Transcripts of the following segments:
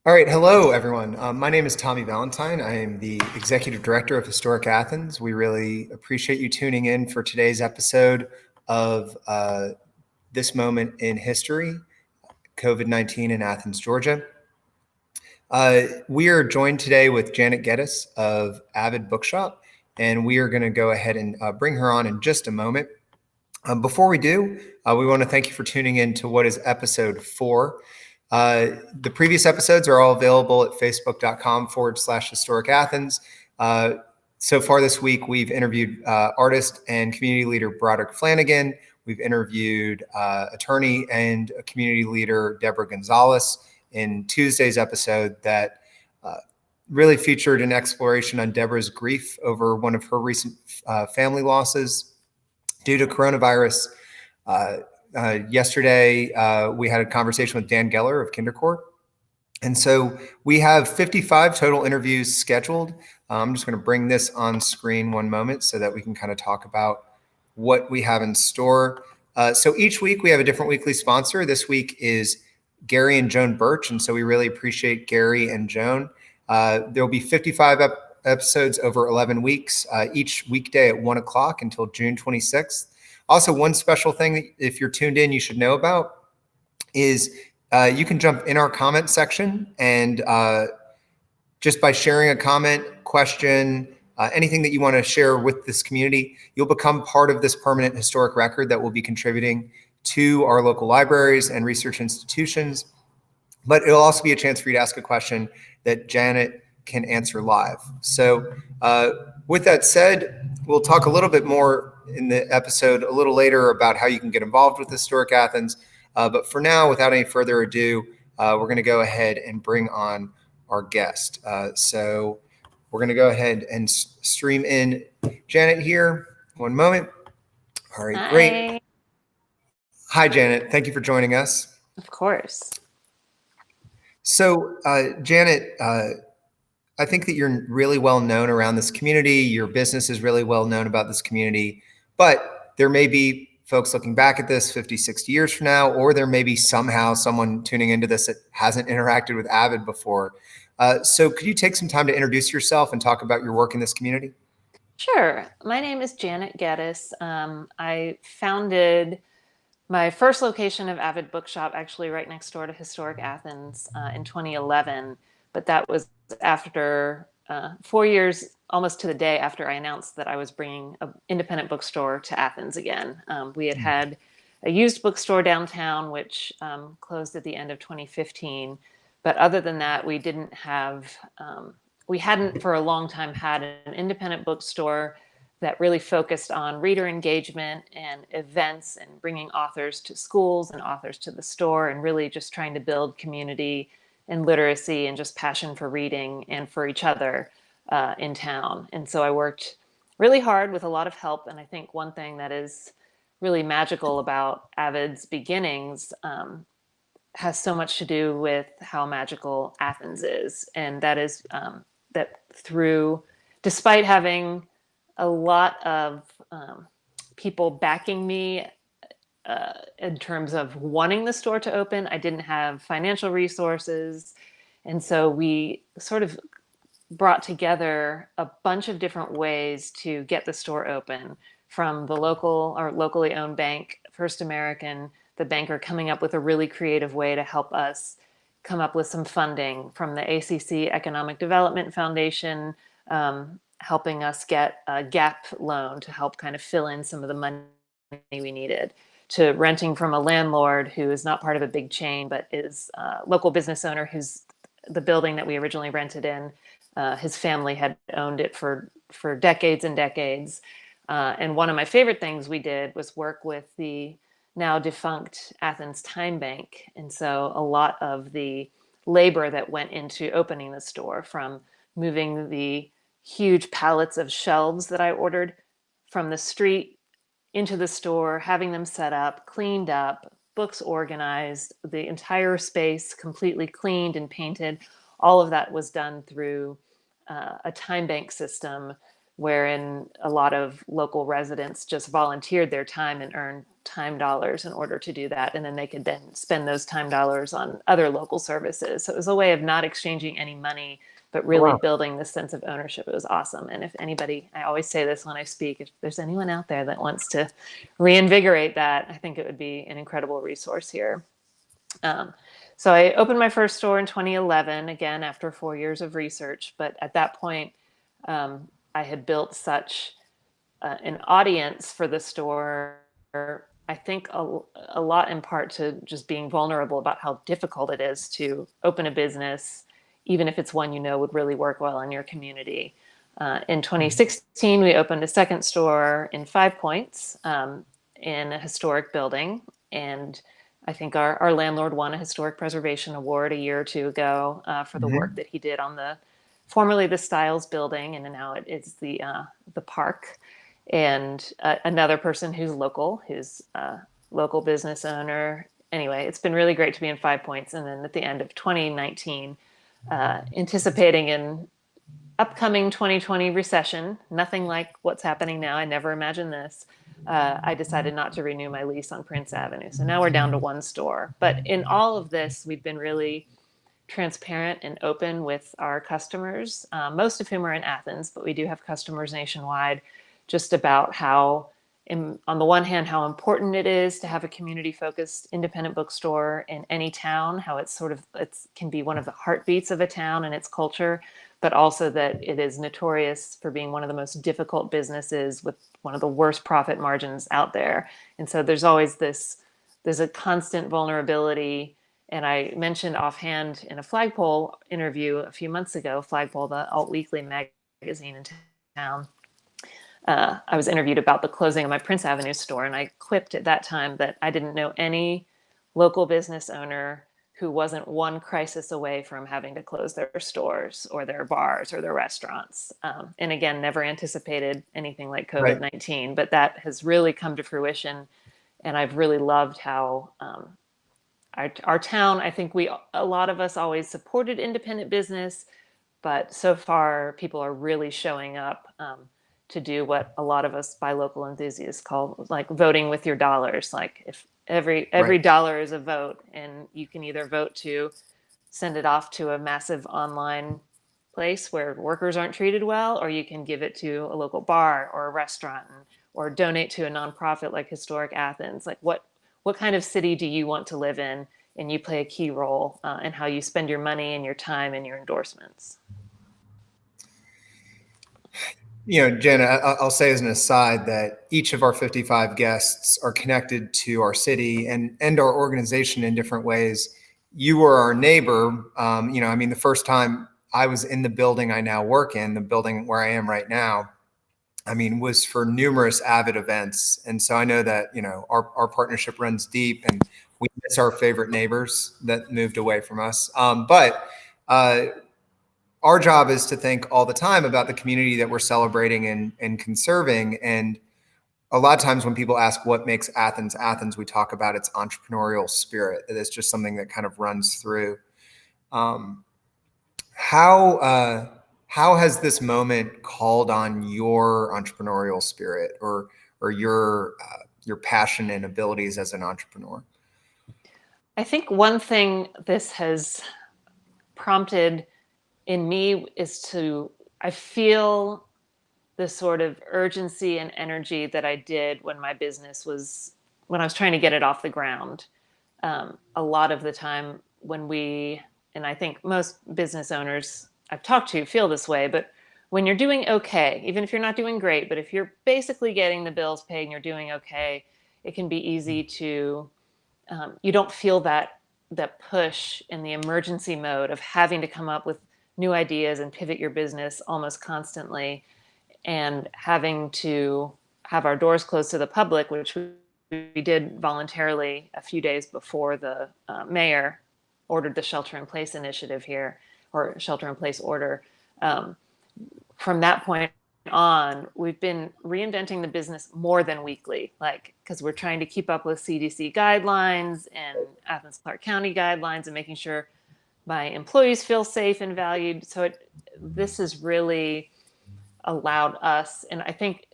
All right, hello everyone. My name is Tommy Valentine. I am the Executive Director of Historic Athens. We really appreciate you tuning in for today's episode of This Moment in History, COVID-19 in Athens, Georgia. We are joined today with Janet Geddis of Avid Bookshop, and we are going to go ahead and bring her on in just a moment. Before we do, we want to thank you for tuning in to what is episode 4. The previous episodes are all available at facebook.com/historic Athens. So far this week, we've interviewed artist and community leader Broderick Flanagan. We've interviewed attorney and community leader Deborah Gonzalez in Tuesday's episode that really featured an exploration on Deborah's grief over one of her recent family losses due to coronavirus. Yesterday, we had a conversation with Dan Geller of Kindercourt. And so we have 55 total interviews scheduled. I'm just going to bring this on screen one moment so that we can kind of talk about what we have in store. So each week we have a different weekly sponsor. This week is Gary and Joan Birch. And so we really appreciate Gary and Joan. There will be 55 episodes over 11 weeks, each weekday at 1 o'clock until June 26th. Also, one special thing, if you're tuned in, you should know about is you can jump in our comment section and just by sharing a comment, question, anything that you want to share with this community, you'll become part of this permanent historic record that will be contributing to our local libraries and research institutions. But it'll also be a chance for you to ask a question that Janet can answer live. So with that said, we'll talk a little bit more in the episode a little later about how you can get involved with Historic Athens. But for now, without any further ado, we're going to go ahead and bring on our guest. So we're going to go ahead and stream in Janet here. One moment. All right, Hi. Great. Hi, Janet. Thank you for joining us. Of course. So, Janet, I think that you're really well known around this community. Your business is really well known about this community, but there may be folks looking back at this 50, 60 years from now, or there may be somehow someone tuning into this that hasn't interacted with Avid before. So could you take some time to introduce yourself and talk about your work in this community? Sure. My name is Janet Geddis. I founded my first location of Avid Bookshop actually right next door to Historic Athens in 2011. But that was after 4 years, almost to the day after I announced that I was bringing an independent bookstore to Athens again. We had a used bookstore downtown, which closed at the end of 2015. But other than that, we hadn't for a long time had an independent bookstore that really focused on reader engagement and events and bringing authors to schools and authors to the store and really just trying to build community and literacy and just passion for reading and for each other in town. And so I worked really hard with a lot of help. And I think one thing that is really magical about Avid's beginnings has so much to do with how magical Athens is. And that is that despite having a lot of people backing me in terms of wanting the store to open, I didn't have financial resources. And so we sort of brought together a bunch of different ways to get the store open, from the locally owned bank, First American, the banker coming up with a really creative way to help us come up with some funding, from the ACC Economic Development Foundation, helping us get a gap loan to help kind of fill in some of the money we needed, to renting from a landlord who is not part of a big chain, but is a local business owner who's the building that we originally rented in. His family had owned it for decades and decades. And one of my favorite things we did was work with the now defunct Athens Time Bank. And so a lot of the labor that went into opening the store, from moving the huge pallets of shelves that I ordered from the street into the store, having them set up, cleaned up, books organized, the entire space completely cleaned and painted. All of that was done through a time bank system wherein a lot of local residents just volunteered their time and earned time dollars in order to do that. And then they could then spend those time dollars on other local services. So it was a way of not exchanging any money, but really building this sense of ownership. It was awesome. And if anybody, I always say this when I speak, if there's anyone out there that wants to reinvigorate that, I think it would be an incredible resource here. So I opened my first store in 2011, again, after 4 years of research. But at that point, I had built such an audience for the store, I think a lot in part to just being vulnerable about how difficult it is to open a business, even if it's one you know would really work well in your community. In 2016, we opened a second store in Five Points in a historic building. And I think our landlord won a historic preservation award a year or two ago for the work that he did on formerly the Styles building, and now it is the park. And another person who's local business owner. Anyway, it's been really great to be in Five Points. And then at the end of 2019, anticipating an upcoming 2020 recession, nothing like what's happening now. I never imagined this. I decided not to renew my lease on Prince Avenue. So now we're down to one store. But in all of this, we've been really transparent and open with our customers, most of whom are in Athens, but we do have customers nationwide, just about how, on the one hand, how important it is to have a community-focused independent bookstore in any town, how it can be one of the heartbeats of a town and its culture, but also that it is notorious for being one of the most difficult businesses with one of the worst profit margins out there. And so there's a constant vulnerability. And I mentioned offhand in a Flagpole interview a few months ago, Flagpole, the alt weekly magazine in town, I was interviewed about the closing of my Prince Avenue store, and I quipped at that time that I didn't know any local business owner who wasn't one crisis away from having to close their stores or their bars or their restaurants. And again, never anticipated anything like COVID-19, but that has really come to fruition. And I've really loved how our town, I think a lot of us always supported independent business, but so far people are really showing up to do what a lot of us buy local enthusiasts call like voting with your dollars. Like if every dollar is a vote, and you can either vote to send it off to a massive online place where workers aren't treated well, or you can give it to a local bar or a restaurant, or donate to a nonprofit like Historic Athens. Like what kind of city do you want to live in? And you play a key role in how you spend your money and your time and your endorsements. Jen, I'll say as an aside that each of our 55 guests are connected to our city and our organization in different ways. You were our neighbor. The first time I was in the building I now work in, the building where I am right now, was for numerous Avid events. And so I know that, our partnership runs deep, and we miss our favorite neighbors that moved away from us. But our job is to think all the time about the community that we're celebrating and conserving. And a lot of times when people ask what makes Athens, we talk about its entrepreneurial spirit. It's just something that kind of runs through. How has this moment called on your entrepreneurial spirit or your passion and abilities as an entrepreneur? I think one thing this has prompted in me is I feel the sort of urgency and energy that I did when I was trying to get it off the ground. A lot of the time and I think most business owners I've talked to feel this way, but when you're doing okay, even if you're not doing great, but if you're basically getting the bills paid and you're doing okay, it can be easy to, you don't feel that push in the emergency mode of having to come up with new ideas and pivot your business almost constantly, and having to have our doors closed to the public, which we did voluntarily a few days before the mayor ordered the shelter-in-place initiative here, or shelter-in-place order. From that point on, we've been reinventing the business more than weekly, because we're trying to keep up with CDC guidelines and Athens-Clarke County guidelines and making sure my employees feel safe and valued. So this has really allowed us, and I think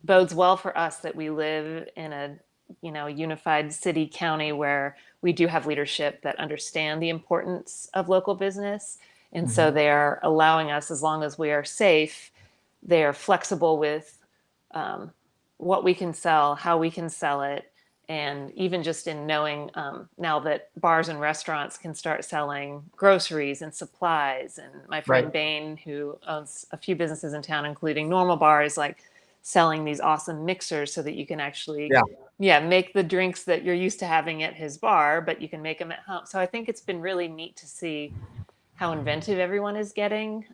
bodes well for us that we live in a, unified city county where we do have leadership that understand the importance of local business. And so Mhm. they are allowing us, as long as we are safe, they are flexible with what we can sell, how we can sell it, and even just in knowing now that bars and restaurants can start selling groceries and supplies. And my Right. friend Bain, who owns a few businesses in town, including Normal Bar, is like selling these awesome mixers so that you can actually, Yeah. yeah, make the drinks that you're used to having at his bar, but you can make them at home. So I think it's been really neat to see how inventive everyone is getting,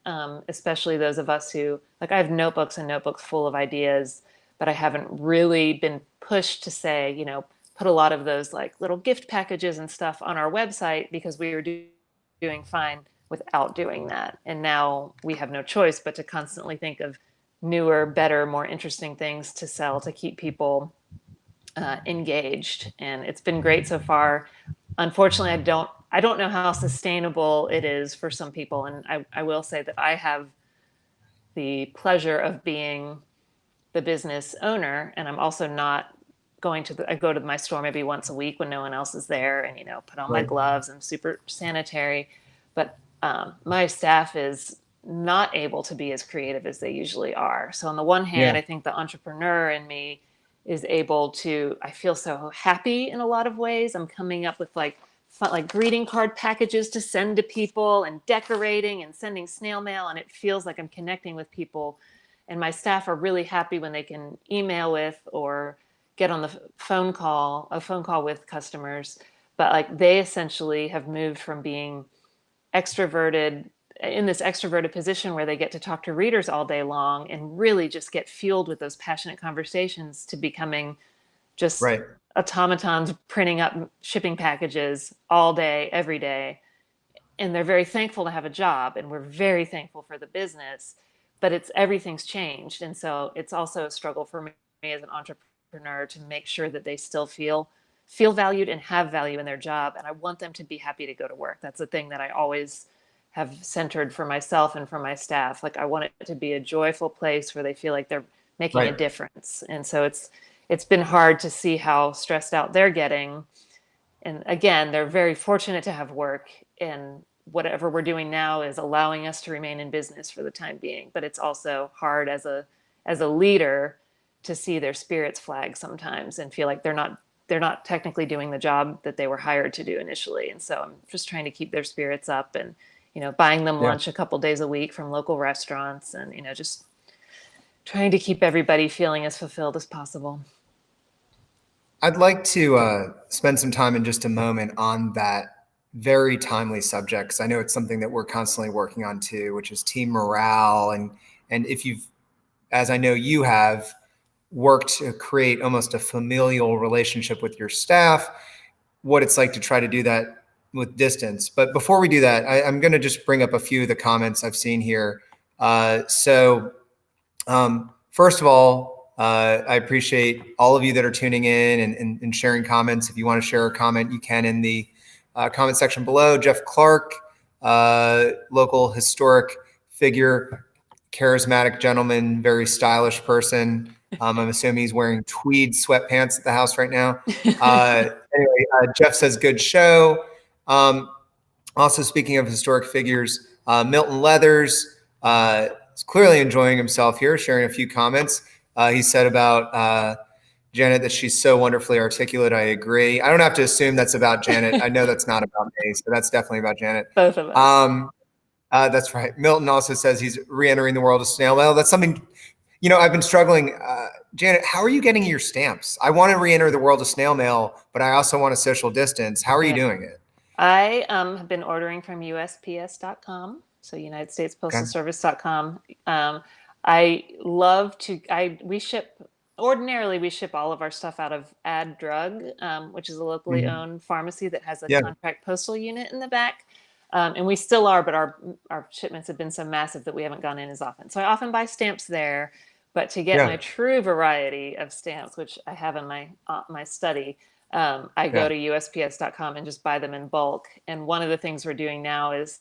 especially those of us who, like, I have notebooks and notebooks full of ideas, but I haven't really been pushed to say, put a lot of those like little gift packages and stuff on our website because we were doing fine without doing that. And now we have no choice but to constantly think of newer, better, more interesting things to sell to keep people engaged. And it's been great so far. Unfortunately, I don't know how sustainable it is for some people. And I will say that I have the pleasure of being the business owner, and I'm also not I go to my store maybe once a week when no one else is there, and put on my Right. gloves. I'm super sanitary, but my staff is not able to be as creative as they usually are. So on the one Yeah. hand, I think the entrepreneur in me is able to. I feel so happy in a lot of ways. I'm coming up with like fun, like greeting card packages to send to people, and decorating and sending snail mail, and it feels like I'm connecting with people. And my staff are really happy when they can email with or get on the a phone call with customers. But like they essentially have moved from being extroverted in this extroverted position where they get to talk to readers all day long and really just get fueled with those passionate conversations to becoming just Right. automatons printing up shipping packages all day, every day. And they're very thankful to have a job, and we're very thankful for the business, but everything's changed. And so it's also a struggle for me as an entrepreneur to make sure that they still feel valued and have value in their job. And I want them to be happy to go to work. That's the thing that I always have centered for myself and for my staff. Like, I want it to be a joyful place where they feel like they're making a Right. difference. And so it's been hard to see how stressed out they're getting. And again, they're very fortunate to have work, and whatever we're doing now is allowing us to remain in business for the time being. But it's also hard as a leader to see their spirits flag sometimes and feel like they're not technically doing the job that they were hired to do initially. And so I'm just trying to keep their spirits up, and buying them Yeah. lunch a couple days a week from local restaurants, and just trying to keep everybody feeling as fulfilled as possible. I'd like to spend some time in just a moment on that very timely subject, because I know it's something that we're constantly working on too, which is team morale. And if you've, as I know you have, worked to create almost a familial relationship with your staff, what it's like to try to do that with distance. But before we do that, I'm going to just bring up a few of the comments I've seen here. First of all, I appreciate all of you that are tuning in and sharing comments. If you want to share a comment, you can in the comment section below. Jeff Clark, local historic figure, charismatic gentleman, very stylish person. I'm assuming he's wearing tweed sweatpants at the house right now. Jeff says, good show. Um, Also, speaking of historic figures, Milton Leathers is clearly enjoying himself here, sharing a few comments. He said about Janet that she's so wonderfully articulate. I agree. I don't have to assume that's about Janet. I know that's not about me, so that's definitely about Janet. Both of us. That's right. Milton also says he's re-entering the world of snail mail. That's something, I've been struggling. Janet, how are you getting your stamps? I want to re-enter the world of snail mail, but I also want to social distance. How are you Yeah. doing it? I have been ordering from USPS.com, so United States Postal Okay. Service.com. I love to. Ordinarily we ship all of our stuff out of Ad Drug, which is a locally Mhm. owned pharmacy that has a Yeah. contract postal unit in the back. And we still are, but our shipments have been so massive that we haven't gone in as often. So I often buy stamps there. But to get my Yeah. true variety of stamps, which I have in my study, I go Yeah. to USPS.com and just buy them in bulk. And one of the things we're doing now is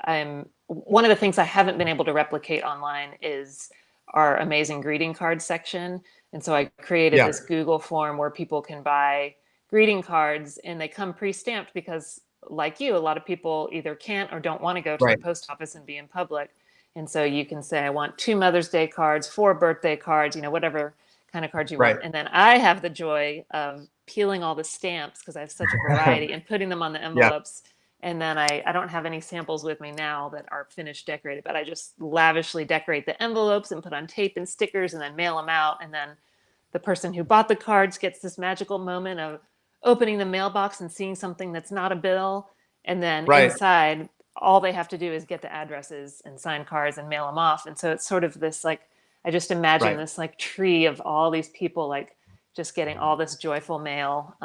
I'm one of the things I haven't been able to replicate online is our amazing greeting card section. And so I created this Google form where people can buy greeting cards, and they come pre-stamped because, like you, a lot of people either can't or don't want to go to the post office and be in public. And so you can say, I want 2 Mother's Day cards, 4 birthday cards, whatever kind of cards you want. And then I have the joy of peeling all the stamps because I have such a variety and putting them on the envelopes. And then I don't have any samples with me now that are finished decorated, but I just lavishly decorate the envelopes and put on tape and stickers and then mail them out. And then the person who bought the cards gets this magical moment of opening the mailbox and seeing something that's not a bill. And then inside, all they have to do is get the addresses and sign cards and mail them off. And so it's sort of this, like, I just imagine this like tree of all these people, like just getting all this joyful mail.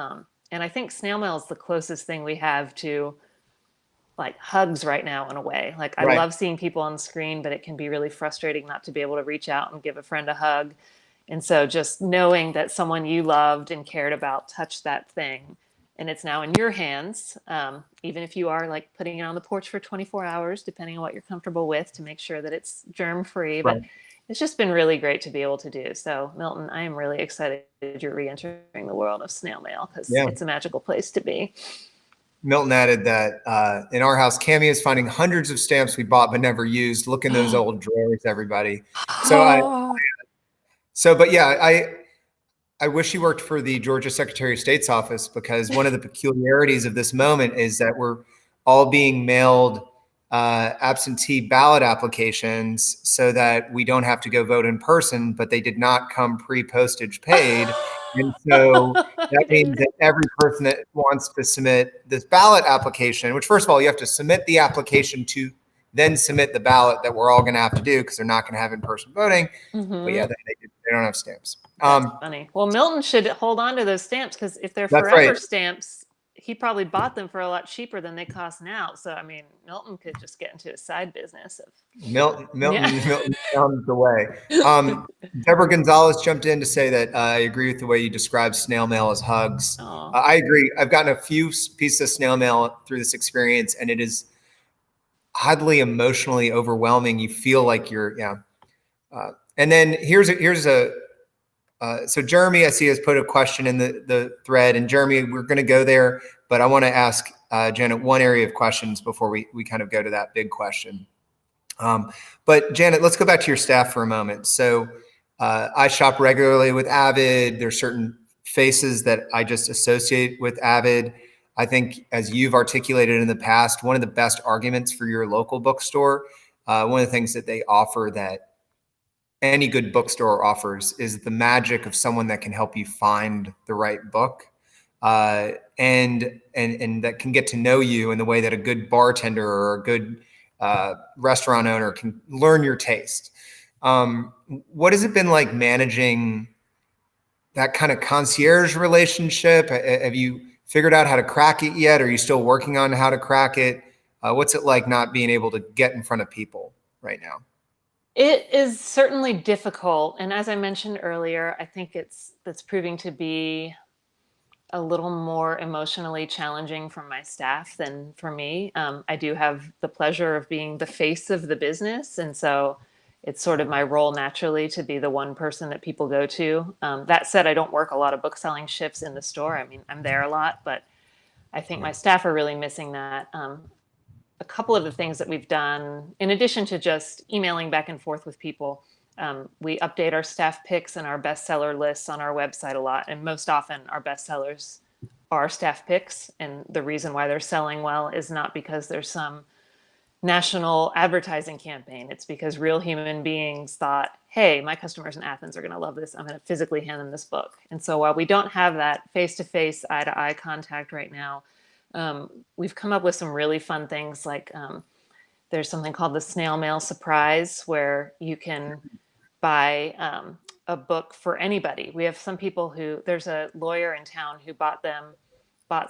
And I think snail mail is the closest thing we have to like hugs right now in a way. Like I love seeing people on the screen, but it can be really frustrating not to be able to reach out and give a friend a hug. And so just knowing that someone you loved and cared about touched that thing, and it's now in your hands, even if you are like putting it on the porch for 24 hours, depending on what you're comfortable with to make sure that it's germ-free. But it's just been really great to be able to do. So Milton, I am really excited you're re-entering the world of snail mail because it's a magical place to be. Milton added that in our house, Cammie is finding hundreds of stamps we bought but never used. Look in those old drawers, everybody. So, but yeah, I wish you worked for the Georgia Secretary of State's office, because one of the peculiarities of this moment is that we're all being mailed absentee ballot applications so that we don't have to go vote in person, but they did not come pre-postage paid. And so that means that every person that wants to submit this ballot application, which first of all, you have to submit the application to then submit the ballot that we're all going to have to do because they're not going to have in-person voting. But yeah, they don't have stamps. That's funny. Well, Milton should hold on to those stamps because if they're forever stamps, he probably bought them for a lot cheaper than they cost now. So, I mean, Milton could just get into a side business of Milton found the way. Deborah Gonzalez jumped in to say that I agree with the way you describe snail mail as hugs. I agree. I've gotten a few pieces of snail mail through this experience, and it is oddly emotionally overwhelming. You feel like you're, and then here's a so Jeremy, I see, has put a question in the thread, and Jeremy, we're going to go there, but I want to ask Janet one area of questions before we kind of go to that big question. But Janet, let's go back to your staff for a moment. So I shop regularly with Avid. There's certain faces that I just associate with Avid. I think, as you've articulated in the past, one of the best arguments for your local bookstore, one of the things that they offer that any good bookstore offers is the magic of someone that can help you find the right book, and that can get to know you in the way that a good bartender or a good restaurant owner can learn your taste. What has it been like managing that kind of concierge relationship? Have you figured out how to crack it yet? Are you still working on how to crack it? What's it like not being able to get in front of people right now? It is certainly difficult. And as I mentioned earlier, I think that's proving to be a little more emotionally challenging for my staff than for me. I do have the pleasure of being the face of the business. And so it's sort of my role naturally to be the one person that people go to. That said, I don't work a lot of book selling shifts in the store. I mean, I'm there a lot, but I think my staff are really missing that. A couple of the things that we've done, in addition to just emailing back and forth with people, we update our staff picks and our bestseller lists on our website a lot. And most often our bestsellers are staff picks. And the reason why they're selling well is not because there's some national advertising campaign. It's because real human beings thought, hey, my customers in Athens are going to love this. I'm going to physically hand them this book. And so while we don't have that face-to-face, eye-to-eye contact right now, we've come up with some really fun things. Like there's something called the snail mail surprise, where you can buy a book for anybody. We have some people there's a lawyer in town who bought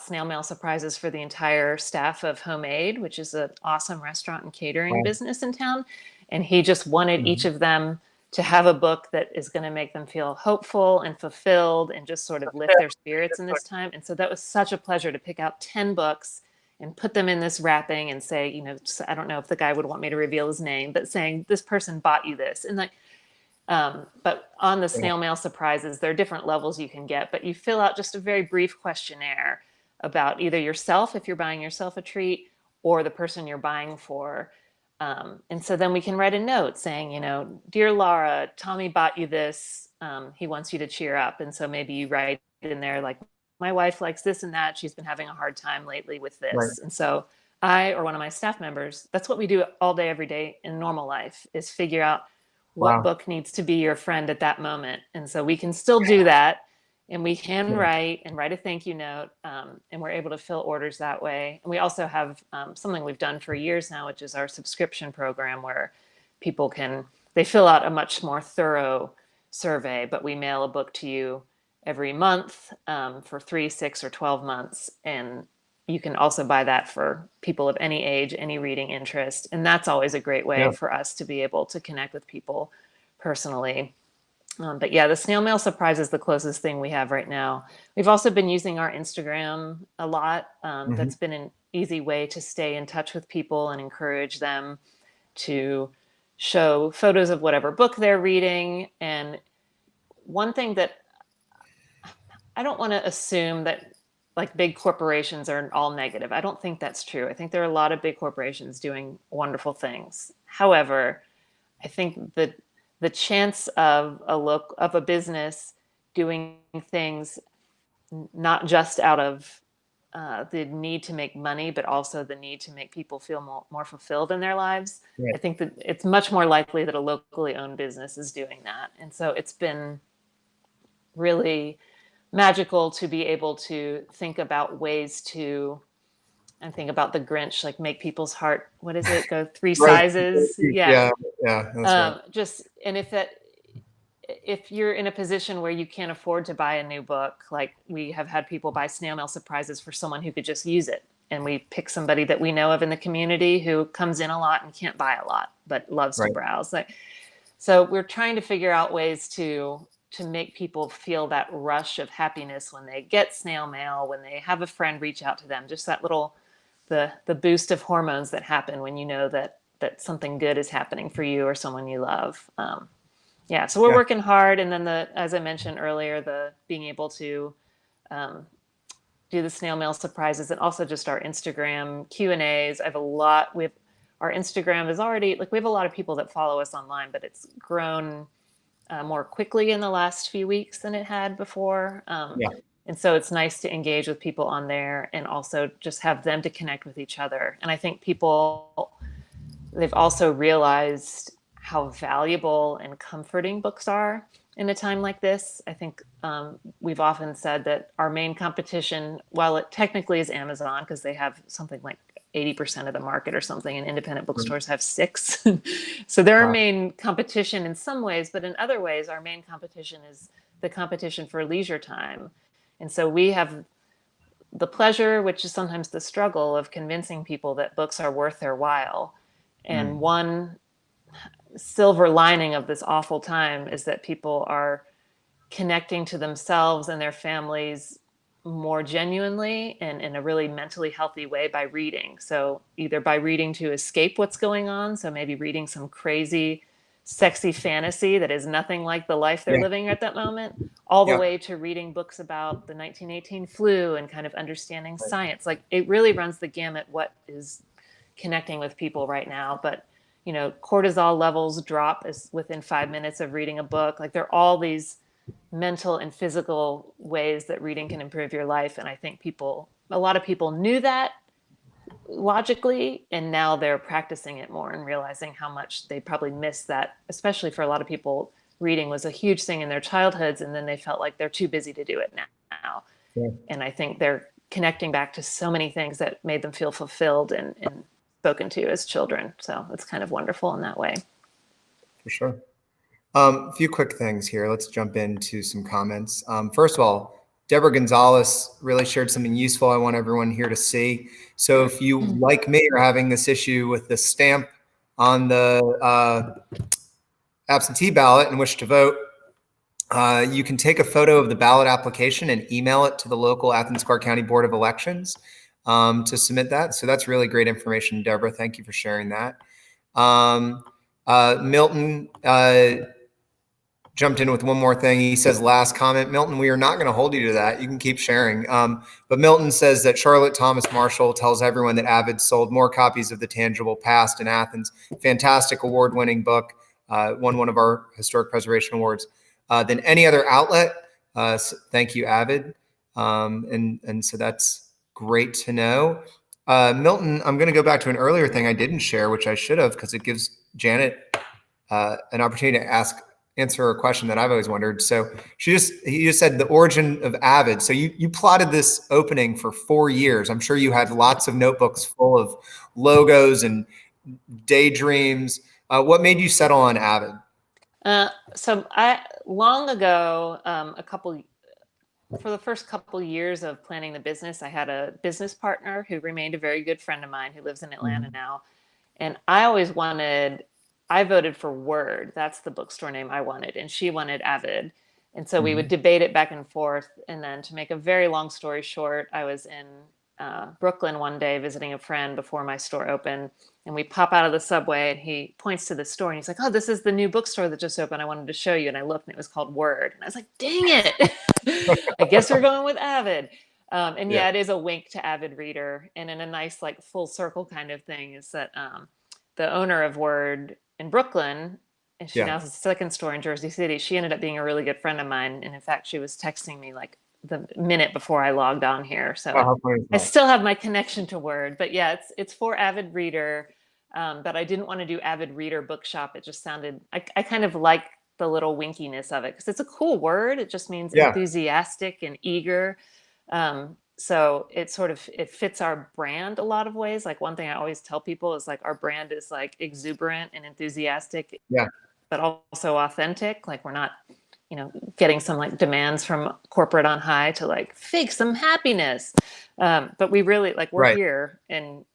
snail mail surprises for the entire staff of Homemade, which is an awesome restaurant and catering business in town. And he just wanted each of them to have a book that is going to make them feel hopeful and fulfilled and just sort of lift their spirits in this time. And so that was such a pleasure to pick out 10 books and put them in this wrapping and say, I don't know if the guy would want me to reveal his name, but saying, this person bought you this. And like, But on the snail mail surprises, there are different levels you can get, but you fill out just a very brief questionnaire about either yourself, if you're buying yourself a treat, or the person you're buying for. And so then we can write a note saying, dear Laura, Tommy bought you this. He wants you to cheer up. And so maybe you write in there like, my wife likes this and that. She's been having a hard time lately with this. Right. And so I, or one of my staff members, that's what we do all day, every day in normal life, is figure out what book needs to be your friend at that moment. And so we can still do that, and we can write a thank you note, and we're able to fill orders that way. And we also have something we've done for years now, which is our subscription program, where people they fill out a much more thorough survey, but we mail a book to you every month for 3, 6, or 12 months. And you can also buy that for people of any age, any reading interest. And that's always a great way for us to be able to connect with people personally. But yeah, the snail mail surprise is the closest thing we have right now. We've also been using our Instagram a lot. That's been an easy way to stay in touch with people and encourage them to show photos of whatever book they're reading. And one thing that I don't want to assume that like big corporations are all negative. I don't think that's true. I think there are a lot of big corporations doing wonderful things. However, I think that the chance of a business doing things not just out of the need to make money, but also the need to make people feel more fulfilled in their lives. I think that it's much more likely that a locally owned business is doing that. And so it's been really magical to be able to think about ways to, and think about the Grinch, like make people's heart, what is it, go 3 sizes? Yeah, that's right. And if you're in a position where you can't afford to buy a new book, like we have had people buy snail mail surprises for someone who could just use it. And we pick somebody that we know of in the community who comes in a lot and can't buy a lot, but loves to browse. So we're trying to figure out ways to make people feel that rush of happiness when they get snail mail, when they have a friend reach out to them, just that little, the boost of hormones that happen when you know that something good is happening for you or someone you love. So we're working hard. And then as I mentioned earlier, the being able to do the snail mail surprises, and also just our Instagram Q&As. Our Instagram is already, we have a lot of people that follow us online, but it's grown more quickly in the last few weeks than it had before. And so it's nice to engage with people on there and also just have them to connect with each other. And I think they've also realized how valuable and comforting books are in a time like this. I think we've often said that our main competition, while it technically is Amazon, because they have something like 80% of the market or something, and independent bookstores have 6. So they're our main competition in some ways, but in other ways, our main competition is the competition for leisure time. And so we have the pleasure, which is sometimes the struggle, of convincing people that books are worth their while. And one silver lining of this awful time is that people are connecting to themselves and their families more genuinely and in a really mentally healthy way by reading. So either by reading to escape what's going on, so maybe reading some crazy, sexy fantasy that is nothing like the life they're living at that moment, all the way to reading books about the 1918 flu and kind of understanding science. Like it really runs the gamut what is connecting with people right now. But cortisol levels drop within 5 minutes of reading a book. Like there are all these mental and physical ways that reading can improve your life. And I think a lot of people knew that logically, and now they're practicing it more and realizing how much they probably missed that, especially for a lot of people. Reading was a huge thing in their childhoods, and then they felt like they're too busy to do it now. And I think they're connecting back to so many things that made them feel fulfilled and spoken to as children. So it's kind of wonderful in that way. For sure. A few quick things here. Let's jump into some comments. First of all, Deborah Gonzalez really shared something useful I want everyone here to see. So if you, like me, are having this issue with the stamp on the absentee ballot and wish to vote, you can take a photo of the ballot application and email it to the local Athens Clarke County Board of Elections to submit that. So that's really great information, Deborah. Thank you for sharing that. Milton jumped in with one more thing. He says, last comment, Milton, we are not going to hold you to that. You can keep sharing. But Milton says that Charlotte Thomas Marshall tells everyone that Avid sold more copies of The Tangible Past in Athens. Fantastic award-winning book, won one of our historic preservation awards, than any other outlet. So thank you, Avid. And so that's great to know. Milton, I'm going to go back to an earlier thing I didn't share, which I should have, because it gives Janet an opportunity to answer a question that I've always wondered. So he just said the origin of Avid. So you plotted this opening for 4 years. I'm sure you had lots of notebooks full of logos and daydreams. What made you settle on Avid? So I long ago, for the first couple years of planning the business, I had a business partner who remained a very good friend of mine who lives in Atlanta now. And I voted for Word. That's the bookstore name I wanted. And she wanted Avid. And so we would debate it back and forth. And then to make a very long story short, I was in Brooklyn one day visiting a friend before my store opened. And we pop out of the subway and he points to the store and he's like, oh, this is the new bookstore that just opened. I wanted to show you. And I looked and it was called Word. And I was like, dang it. I guess we're going with Avid. Yeah, it is a wink to Avid Reader. And in a nice, like, full circle kind of thing is that the owner of Word in Brooklyn, and she now has a second store in Jersey City, she ended up being a really good friend of mine. And in fact, she was texting me like the minute before I logged on here. So I still have my connection to Word. But yeah, it's for Avid Reader. But I didn't want to do Avid Reader Bookshop. It just sounded, I kind of like the little winkiness of it because it's a cool word. It just means enthusiastic and eager. So it fits our brand a lot of ways. Like one thing I always tell people is like our brand is like exuberant and enthusiastic, but also authentic. Like we're not, getting some like demands from corporate on high to like fake some happiness. But we really like we're here. And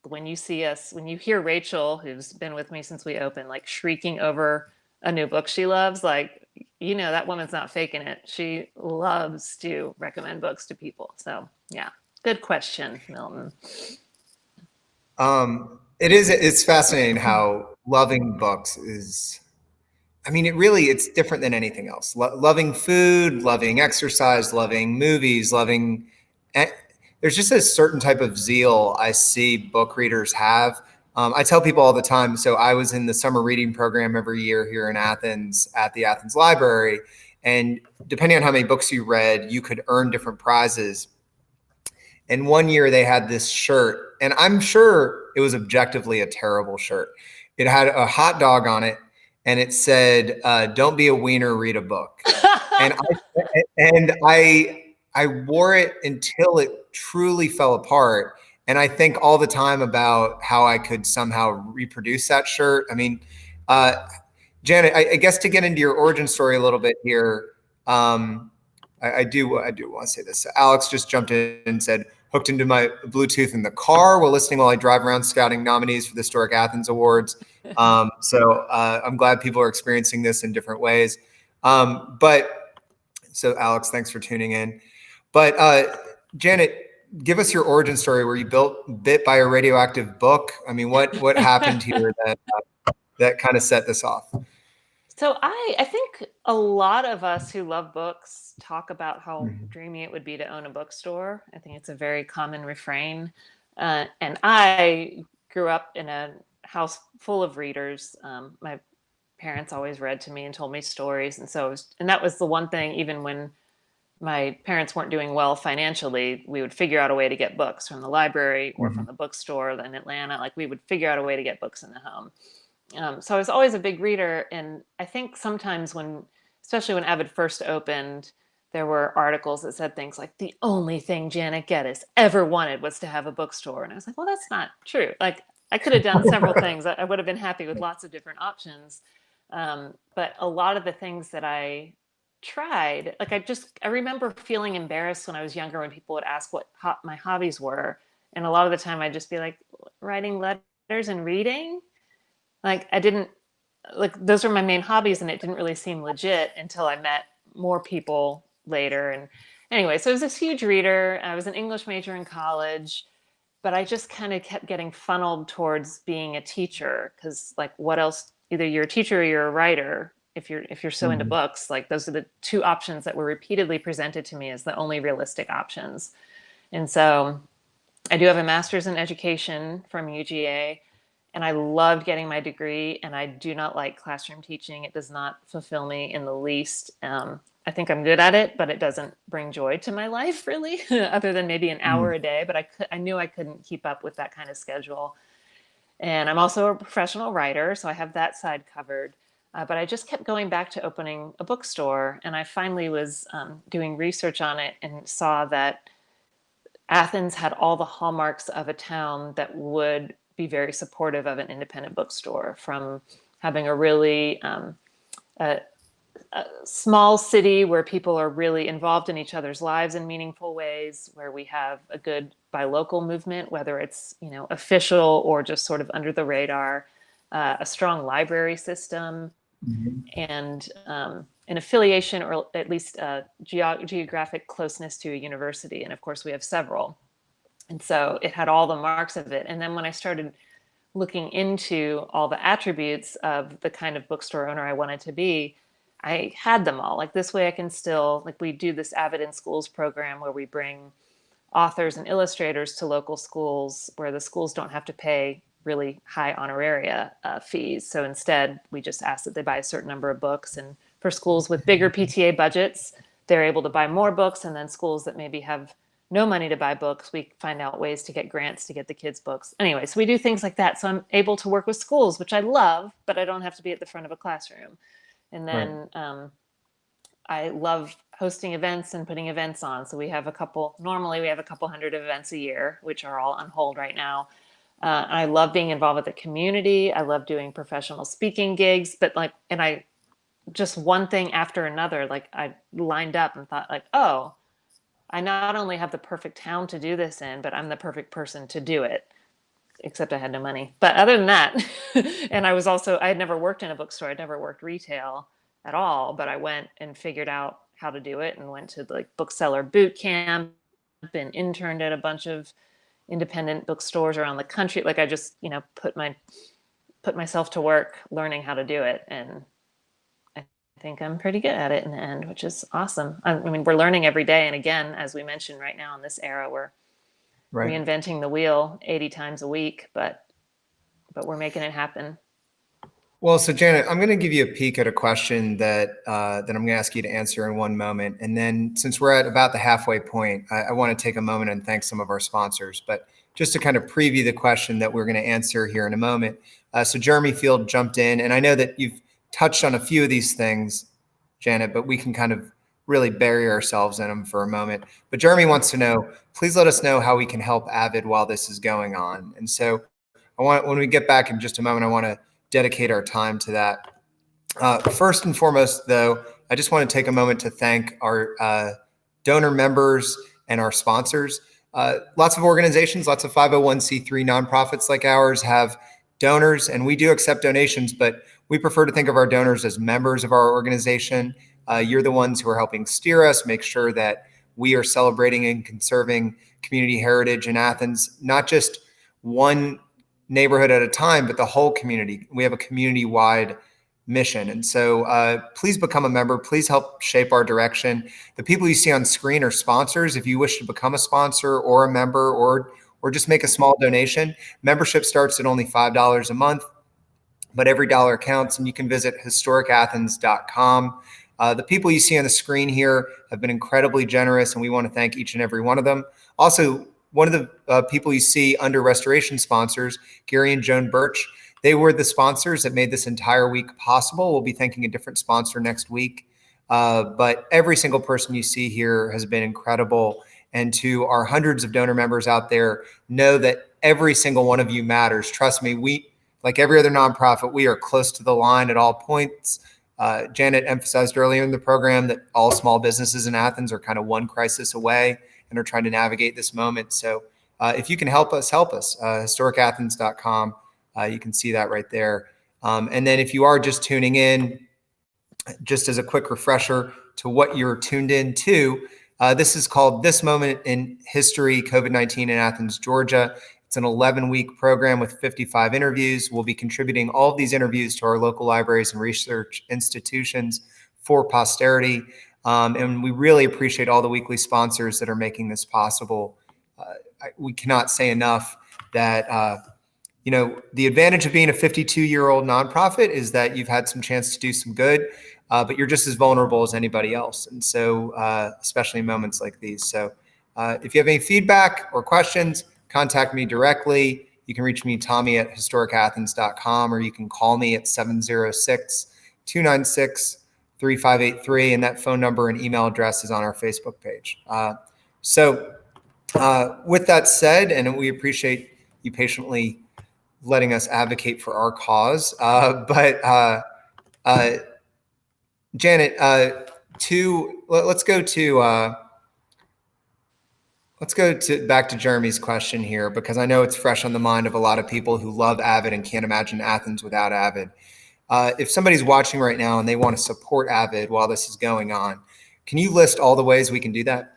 when you see us, when you hear Rachel, who's been with me since we opened, like shrieking over a new book she loves, like, that woman's not faking it. She loves to recommend books to people. So yeah, good question, Milton. It's fascinating how loving books is, it's different than anything else. Loving food, loving exercise, loving movies, there's just a certain type of zeal I see book readers have. I tell people all the time, so I was in the summer reading program every year here in Athens at the Athens Library. And depending on how many books you read, you could earn different prizes. And one year they had this shirt, and I'm sure it was objectively a terrible shirt. It had a hot dog on it, and it said, "Don't be a wiener, read a book." and I wore it until it truly fell apart. And I think all the time about how I could somehow reproduce that shirt. Janet, I guess to get into your origin story a little bit here, I do want to say this. Alex just jumped in and said, hooked into my Bluetooth in the car while I drive around scouting nominees for the Historic Athens Awards. So I'm glad people are experiencing this in different ways. So Alex, thanks for tuning in. But Janet, give us your origin story where you bit by a radioactive book. What happened here that kind of set this off? So I think a lot of us who love books talk about how dreamy it would be to own a bookstore. I think it's a very common refrain. And I grew up in a house full of readers. My parents always read to me and told me stories. And that was the one thing, even when my parents weren't doing well financially, we would figure out a way to get books from the library or from the bookstore in Atlanta. Like we would figure out a way to get books in the home. So I was always a big reader. And I think sometimes especially when Avid first opened, there were articles that said things like the only thing Janet Geddis ever wanted was to have a bookstore. And I was like, well, that's not true. Like I could have done several things. I would have been happy with lots of different options. But a lot of the things that I tried, like I remember feeling embarrassed when I was younger when people would ask what my hobbies were. And a lot of the time I'd just be like writing letters and reading. Like those were my main hobbies and it didn't really seem legit until I met more people later. And anyway, so I was this huge reader. I was an English major in college, but I just kind of kept getting funneled towards being a teacher because like what else, either you're a teacher or you're a writer. if you're so into books, like those are the two options that were repeatedly presented to me as the only realistic options. And so I do have a master's in education from UGA, and I loved getting my degree, and I do not like classroom teaching. It does not fulfill me in the least. I think I'm good at it, but it doesn't bring joy to my life really, other than maybe an hour a day. But I knew I couldn't keep up with that kind of schedule. And I'm also a professional writer, so I have that side covered. But I just kept going back to opening a bookstore, and I finally was doing research on it and saw that Athens had all the hallmarks of a town that would be very supportive of an independent bookstore, from having a really a small city where people are really involved in each other's lives in meaningful ways, where we have a good buy local movement, whether it's, official or just sort of under the radar, a strong library system, and an affiliation, or at least geographic closeness to a university. And of course, we have several. And so it had all the marks of it. And then when I started looking into all the attributes of the kind of bookstore owner I wanted to be, I had them all. Like, this way I can still, like, we do this Avid in Schools program where we bring authors and illustrators to local schools where the schools don't have to pay really high honoraria fees. So instead, we just ask that they buy a certain number of books. And for schools with bigger PTA budgets, they're able to buy more books. And then schools that maybe have no money to buy books, we find out ways to get grants to get the kids books. Anyway, so we do things like that. So I'm able to work with schools, which I love, but I don't have to be at the front of a classroom. And then I love hosting events and putting events on. So normally we have a couple hundred events a year, which are all on hold right now. I love being involved with the community. I love doing professional speaking gigs, but I just one thing after another, like, I lined up and thought, like, oh, I not only have the perfect town to do this in, but I'm the perfect person to do it, except I had no money. But other than that, and I had never worked in a bookstore. I'd never worked retail at all, but I went and figured out how to do it and went to bookseller boot camp and interned at a bunch of independent bookstores around the country. Like, I just, put myself to work learning how to do it. And I think I'm pretty good at it in the end, which is awesome. I mean, we're learning every day. And again, as we mentioned, right now in this era, we're reinventing the wheel 80 times a week, but we're making it happen. Well, so Janet, I'm going to give you a peek at a question that I'm going to ask you to answer in one moment. And then, since we're at about the halfway point, I want to take a moment and thank some of our sponsors. But just to kind of preview the question that we're going to answer here in a moment. So Jeremy Field jumped in, and I know that you've touched on a few of these things, Janet, but we can kind of really bury ourselves in them for a moment. But Jeremy wants to know, please let us know how we can help Avid while this is going on. And so when we get back in just a moment, I want to dedicate our time to that. First and foremost, though, I just want to take a moment to thank our donor members and our sponsors. Lots of organizations, lots of 501c3 nonprofits like ours have donors, and we do accept donations, but we prefer to think of our donors as members of our organization. You're the ones who are helping steer us, make sure that we are celebrating and conserving community heritage in Athens, not just one neighborhood at a time, but the whole community. We have a community-wide mission. And so please become a member. Please help shape our direction. The people you see on screen are sponsors. If you wish to become a sponsor or a member or just make a small donation, membership starts at only $5 a month, but every dollar counts, and you can visit historicathens.com. The people you see on the screen here have been incredibly generous, and we want to thank each and every one of them. Also, one of the people you see under restoration sponsors, Gary and Joan Birch, they were the sponsors that made this entire week possible. We'll be thanking a different sponsor next week. But every single person you see here has been incredible. And to our hundreds of donor members out there, know that every single one of you matters. Trust me, we, like every other nonprofit, we are close to the line at all points. Janet emphasized earlier in the program that all small businesses in Athens are kind of one crisis away and are trying to navigate this moment. So if you can help us, historicathens.com. You can see that right there. And then if you are just tuning in, just as a quick refresher to what you're tuned in to, this is called This Moment in History, COVID-19 in Athens, Georgia. It's an 11-week program with 55 interviews. We'll be contributing all of these interviews to our local libraries and research institutions for posterity. And we really appreciate all the weekly sponsors that are making this possible. We cannot say enough that the advantage of being a 52-year-old nonprofit is that you've had some chance to do some good, but you're just as vulnerable as anybody else. And so, especially in moments like these. So if you have any feedback or questions, contact me directly. You can reach me, Tommy, at historicathens.com, or you can call me at 706-296-3583. And that phone number and email address is on our Facebook page. With that said, and we appreciate you patiently letting us advocate for our cause. Janet, let's go to back to Jeremy's question here, because I know it's fresh on the mind of a lot of people who love Avid and can't imagine Athens without Avid. If somebody's watching right now and they want to support Avid while this is going on, can you list all the ways we can do that?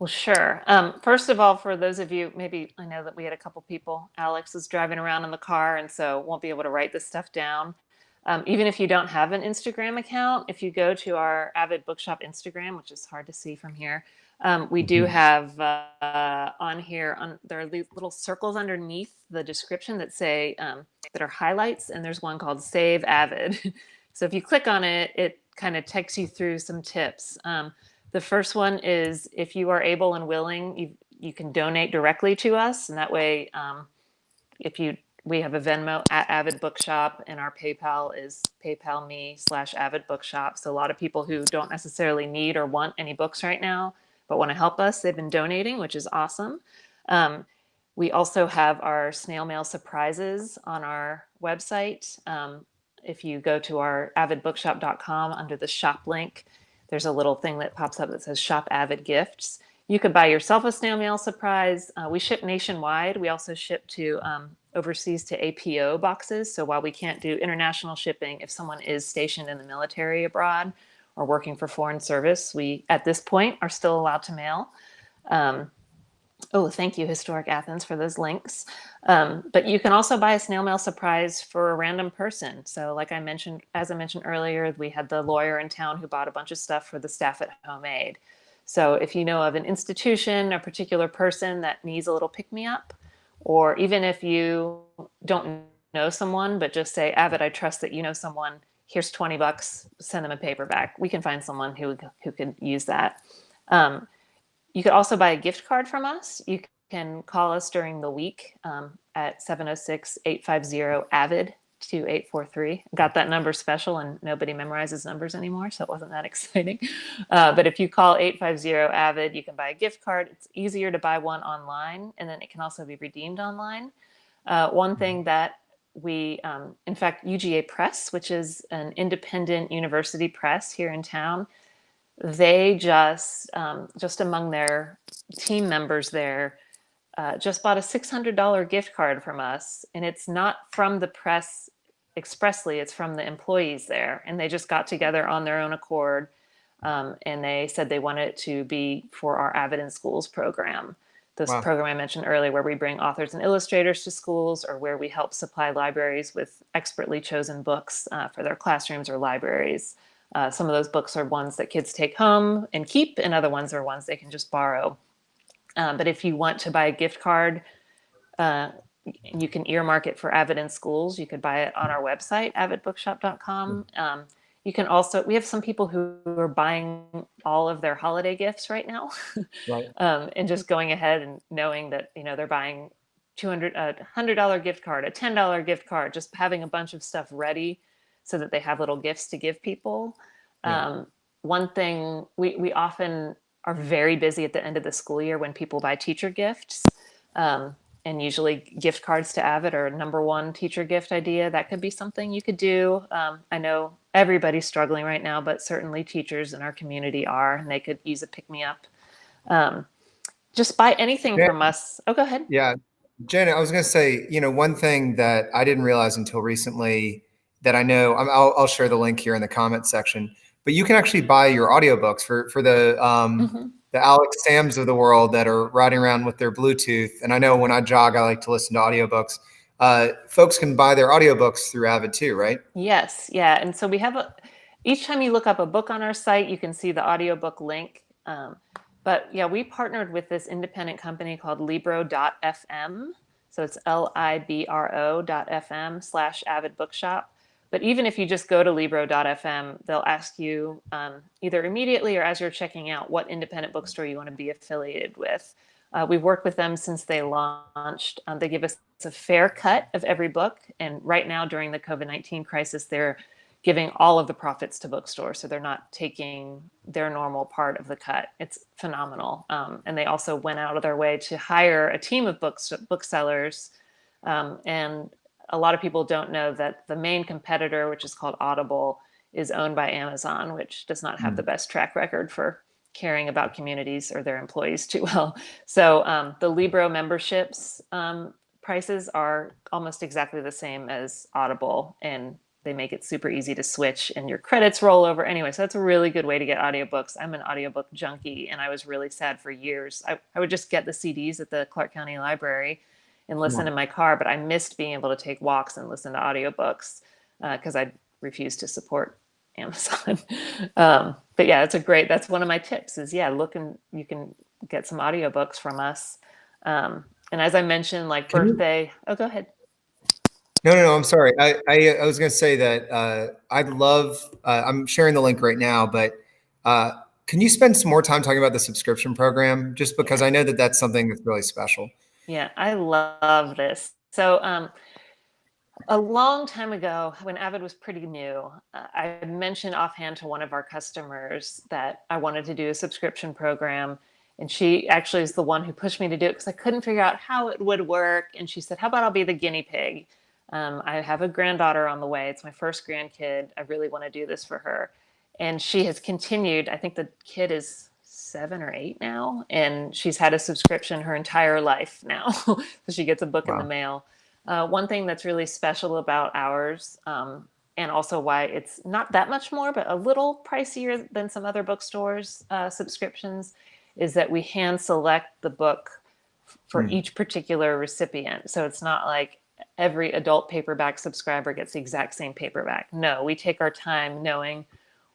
Well, sure. First of all, for those of you, maybe I know that we had a couple people, Alex is driving around in the car and so won't be able to write this stuff down. Even if you don't have an Instagram account, if you go to our Avid Bookshop Instagram, which is hard to see from here, we do have on here, there are these little circles underneath the description that say, that are highlights, and there's one called Save Avid. So if you click on it, it kind of takes you through some tips. The first one is, if you are able and willing, you can donate directly to us. And that way, we have a Venmo at Avid Bookshop, and our PayPal is PayPal.me/Avid Bookshop. So a lot of people who don't necessarily need or want any books right now, but want to help us, they've been donating, which is awesome. We also have our snail mail surprises on our website. If you go to our avidbookshop.com under the shop link, there's a little thing that pops up that says Shop Avid Gifts. You could buy yourself a snail mail surprise. We ship nationwide. We also ship to overseas to APO boxes. So while we can't do international shipping, if someone is stationed in the military abroad or working for foreign service, we, at this point, are still allowed to mail. Thank you, Historic Athens, for those links. But you can also buy a snail mail surprise for a random person. So as I mentioned earlier, we had the lawyer in town who bought a bunch of stuff for the staff at Home Aid. So if you know of an institution, a particular person that needs a little pick-me-up, or even if you don't know someone, but just say, Avid, I trust that you know someone, here's $20, send them a paperback. We can find someone who could use that. You could also buy a gift card from us. You can call us during the week at 706-850-AVID 2843. Got that number special, and nobody memorizes numbers anymore, so it wasn't that exciting. But if you call 850-AVID, you can buy a gift card. It's easier to buy one online, and then it can also be redeemed online. One thing that we, in fact, UGA Press, which is an independent university press here in town, they just among their team members there, just bought a $600 gift card from us. And it's not from the press expressly, it's from the employees there. And they just got together on their own accord. And they said they wanted it to be for our Avid in Schools program. This program I mentioned earlier, where we bring authors and illustrators to schools, or where we help supply libraries with expertly chosen books for their classrooms or libraries. Some of those books are ones that kids take home and keep, and other ones are ones they can just borrow. But if you want to buy a gift card, you can earmark it for Avid in Schools. You could buy it on our website, avidbookshop.com. You can also, we have some people who are buying all of their holiday gifts right now, Right. And just going ahead and knowing that, they're buying $100 gift card, a $10 gift card, just having a bunch of stuff ready so that they have little gifts to give people. Yeah. One thing, we often are very busy at the end of the school year when people buy teacher gifts. And usually gift cards to Avid are number one teacher gift idea. That could be something you could do. I know everybody's struggling right now, but certainly teachers in our community are, and they could use a pick-me-up. Just buy anything from us. Oh, go ahead. Yeah, Janet, I was going to say, one thing that I didn't realize until recently that I know, I'll share the link here in the comment section, but you can actually buy your audiobooks for the the Alex Sams of the world that are riding around with their Bluetooth. And I know when I jog, I like to listen to audiobooks. Folks can buy their audiobooks through Avid too, right? Yes, yeah. And so we have each time you look up a book on our site, you can see the audiobook link. But yeah, we partnered with this independent company called Libro.fm. So it's libro.fm/Avid Bookshop. But even if you just go to Libro.fm, they'll ask you either immediately or as you're checking out what independent bookstore you want to be affiliated with. We've worked with them since they launched. They give us a fair cut of every book. And right now, during the COVID-19 crisis, they're giving all of the profits to bookstores. So they're not taking their normal part of the cut. It's phenomenal. And they also went out of their way to hire a team of booksellers. And a lot of people don't know that the main competitor, which is called Audible, is owned by Amazon, which does not have the best track record for caring about communities or their employees too well. So the Libro memberships prices are almost exactly the same as Audible, and they make it super easy to switch and your credits roll over. Anyway, so that's a really good way to get audiobooks. I'm an audiobook junkie, and I was really sad for years. I would just get the CDs at the Clark County Library and listen in my car, but I missed being able to take walks and listen to audiobooks because I refused to support Amazon. But yeah, that's one of my tips is look, and you can get some audiobooks from us. And as I mentioned, like birthday, oh, go ahead. No, I'm sorry. I was going to say that I'd love, I'm sharing the link right now, but can you spend some more time talking about the subscription program? Just because I know that that's something that's really special. Yeah, I love this. So a long time ago, when Avid was pretty new, I mentioned offhand to one of our customers that I wanted to do a subscription program. And she actually is the one who pushed me to do it because I couldn't figure out how it would work. And she said, how about I'll be the guinea pig? I have a granddaughter on the way. It's my first grandkid. I really want to do this for her. And she has continued. I think the kid is 7 or 8 now. And she's had a subscription her entire life now. So she gets a book in the mail. One thing that's really special about ours, and also why it's not that much more, but a little pricier than some other bookstores' subscriptions, is that we hand select the book for each particular recipient. So it's not like every adult paperback subscriber gets the exact same paperback. No, we take our time knowing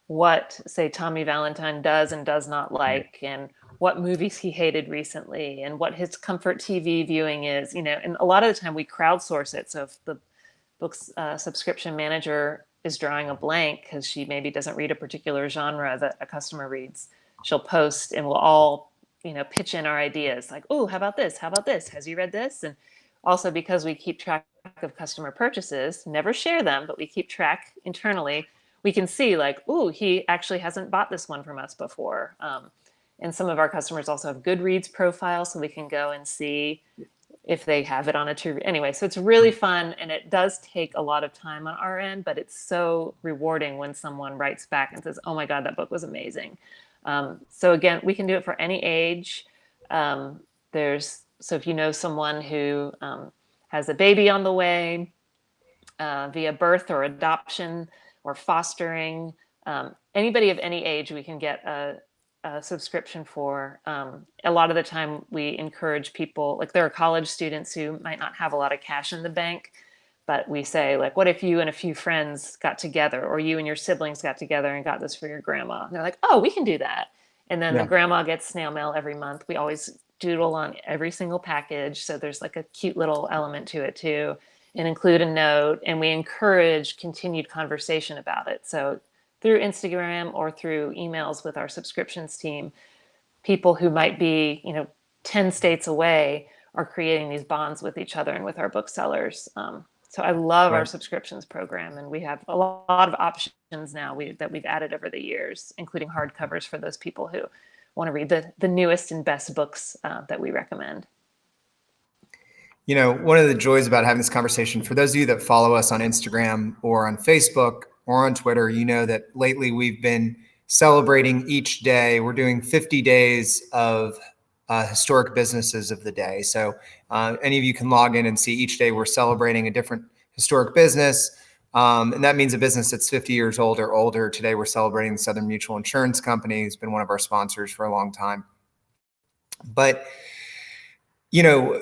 what, say, Tommy Valentine does and does not like, and what movies he hated recently, and what his comfort TV viewing is, and a lot of the time we crowdsource it. So if the book's subscription manager is drawing a blank because she maybe doesn't read a particular genre that a customer reads, she'll post and we'll all, pitch in our ideas like, oh, how about this? How about this? Has he read this? And also because we keep track of customer purchases, never share them, but we keep track internally, we can see like, oh, he actually hasn't bought this one from us before. And some of our customers also have Goodreads profiles, so we can go and see if they have it on a true. Anyway, so it's really fun, and it does take a lot of time on our end, but it's so rewarding when someone writes back and says, oh my God, that book was amazing. So again, we can do it for any age. So if you know someone who has a baby on the way via birth or adoption or fostering, anybody of any age, we can get a subscription for. A lot of the time we encourage people, like there are college students who might not have a lot of cash in the bank, but we say like, what if you and a few friends got together, or you and your siblings got together and got this for your grandma? And they're like, oh, we can do that. And then the grandma gets snail mail every month. We always doodle on every single package. So there's like a cute little element to it too, and include a note. And we encourage continued conversation about it. So through Instagram or through emails with our subscriptions team, people who might be, 10 states away are creating these bonds with each other and with our booksellers. So I love our subscriptions program, and we have a lot of options now that we've added over the years, including hardcovers for those people who want to read the newest and best books that we recommend. One of the joys about having this conversation, for those of you that follow us on Instagram or on Facebook or on Twitter, you know that lately we've been celebrating each day. We're doing 50 days of historic businesses of the day. So any of you can log in and see each day we're celebrating a different historic business. And that means a business that's 50 years old or older. Today we're celebrating Southern Mutual Insurance Company, who's been one of our sponsors for a long time. But, you know,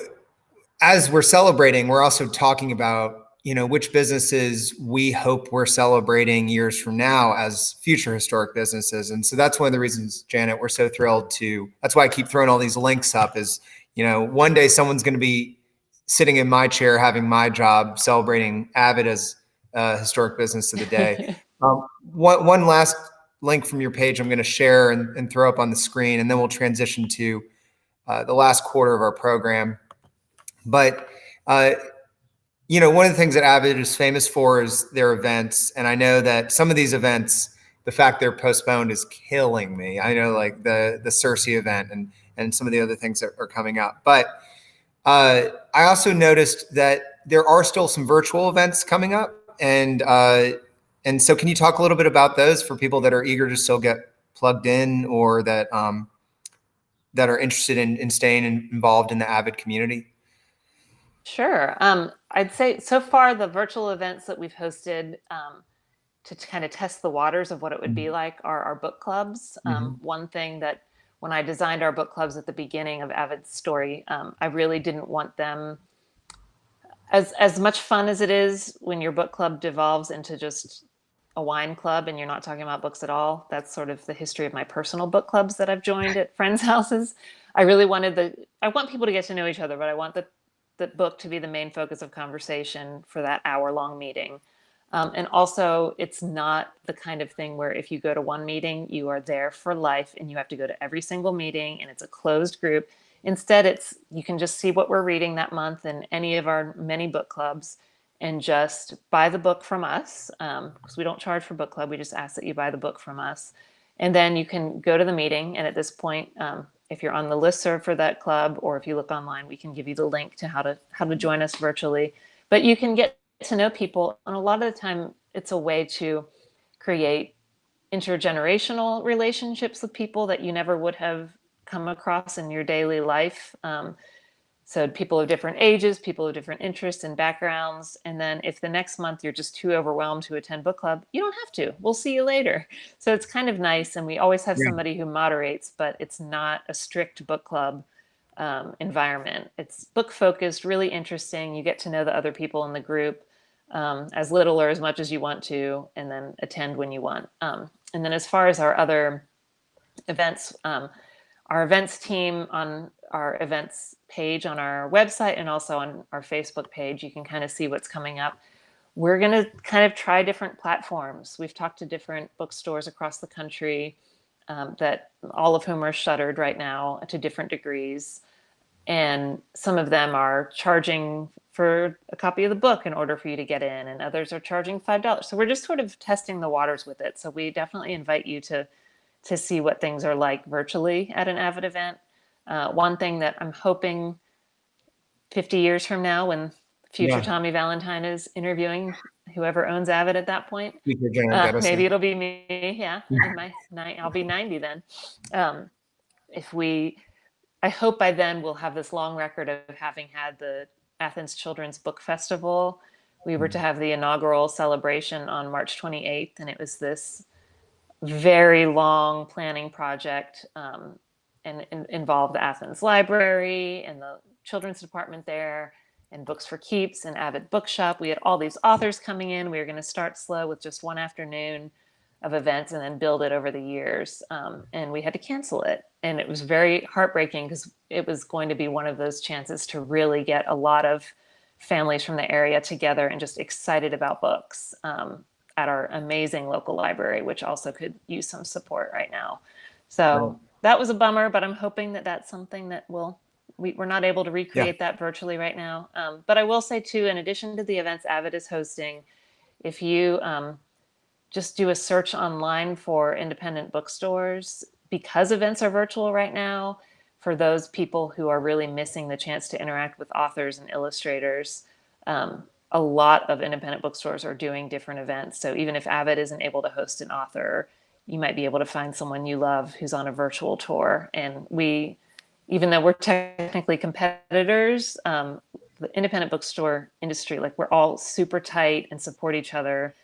as we're celebrating, we're also talking about, which businesses we hope we're celebrating years from now as future historic businesses. And so that's one of the reasons, Janet, we're so thrilled that's why I keep throwing all these links up is, one day someone's going to be sitting in my chair, having my job, celebrating Avid as a historic business of the day. One last link from your page I'm going to share and throw up on the screen, and then we'll transition to the last quarter of our program. But, one of the things that Avid is famous for is their events. And I know that some of these events, the fact they're postponed is killing me. I know like the Cersei event and some of the other things that are coming up. But I also noticed that there are still some virtual events coming up. And so can you talk a little bit about those for people that are eager to still get plugged in or that are interested in staying involved in the Avid community? Sure. I'd say so far the virtual events that we've hosted to kind of test the waters of what it would be like are our book clubs. One thing that when I designed our book clubs at the beginning of Avid's story, I really didn't want them as much fun as it is when your book club devolves into just a wine club and you're not talking about books at all. That's sort of the history of my personal book clubs that I've joined at friends' houses. I want people to get to know each other, but I want the book to be the main focus of conversation for that hour-long meeting. And also, it's not the kind of thing where if you go to one meeting, you are there for life and you have to go to every single meeting and it's a closed group. Instead, you can just see what we're reading that month in any of our many book clubs and just buy the book from us, because we don't charge for book club. We just ask that you buy the book from us. And then you can go to the meeting. And at this point, if you're on the listserv for that club, or if you look online, we can give you the link to how to join us virtually. But you can get to know people. And a lot of the time, it's a way to create intergenerational relationships with people that you never would have come across in your daily life. So people of different ages, people of different interests and backgrounds. And then if the next month you're just too overwhelmed to attend book club, you don't have to. We'll see you later. So it's kind of nice. And we always have somebody who moderates, but it's not a strict book club environment. It's book focused, really interesting. You get to know the other people in the group as little or as much as you want to, and then attend when you want. And then as far as our other events, our events team on our events page on our website and also on our Facebook page, you can kind of see what's coming up. We're going to kind of try different platforms. We've talked to different bookstores across the country, that all of whom are shuttered right now to different degrees. And some of them are charging for a copy of the book in order for you to get in, and others are charging $5. So we're just sort of testing the waters with it. So we definitely invite you to see what things are like virtually at an Avid event. One thing that I'm hoping 50 years from now, when future Tommy Valentine is interviewing whoever owns Avid at that point, maybe it'll be me. Yeah, I'll be 90 then. I hope by then we'll have this long record of having had the Athens Children's Book Festival. We were to have the inaugural celebration on March 28th, and it was this very long planning project, and involved the Athens Library and the children's department there and Books for Keeps and Avid Bookshop. We had all these authors coming in. We were going to start slow with just one afternoon of events and then build it over the years. And we had to cancel it. And it was very heartbreaking because it was going to be one of those chances to really get a lot of families from the area together and just excited about books at our amazing local library, which also could use some support right now. So that was a bummer, but I'm hoping that that's something that we're not able to recreate that virtually right now. But I will say too, in addition to the events Avid is hosting, if you just do a search online for independent bookstores, because events are virtual right now, for those people who are really missing the chance to interact with authors and illustrators, a lot of independent bookstores are doing different events. So even if Avid isn't able to host an author, you might be able to find someone you love who's on a virtual tour. And even though we're technically competitors, the independent bookstore industry, like we're all super tight and support each other.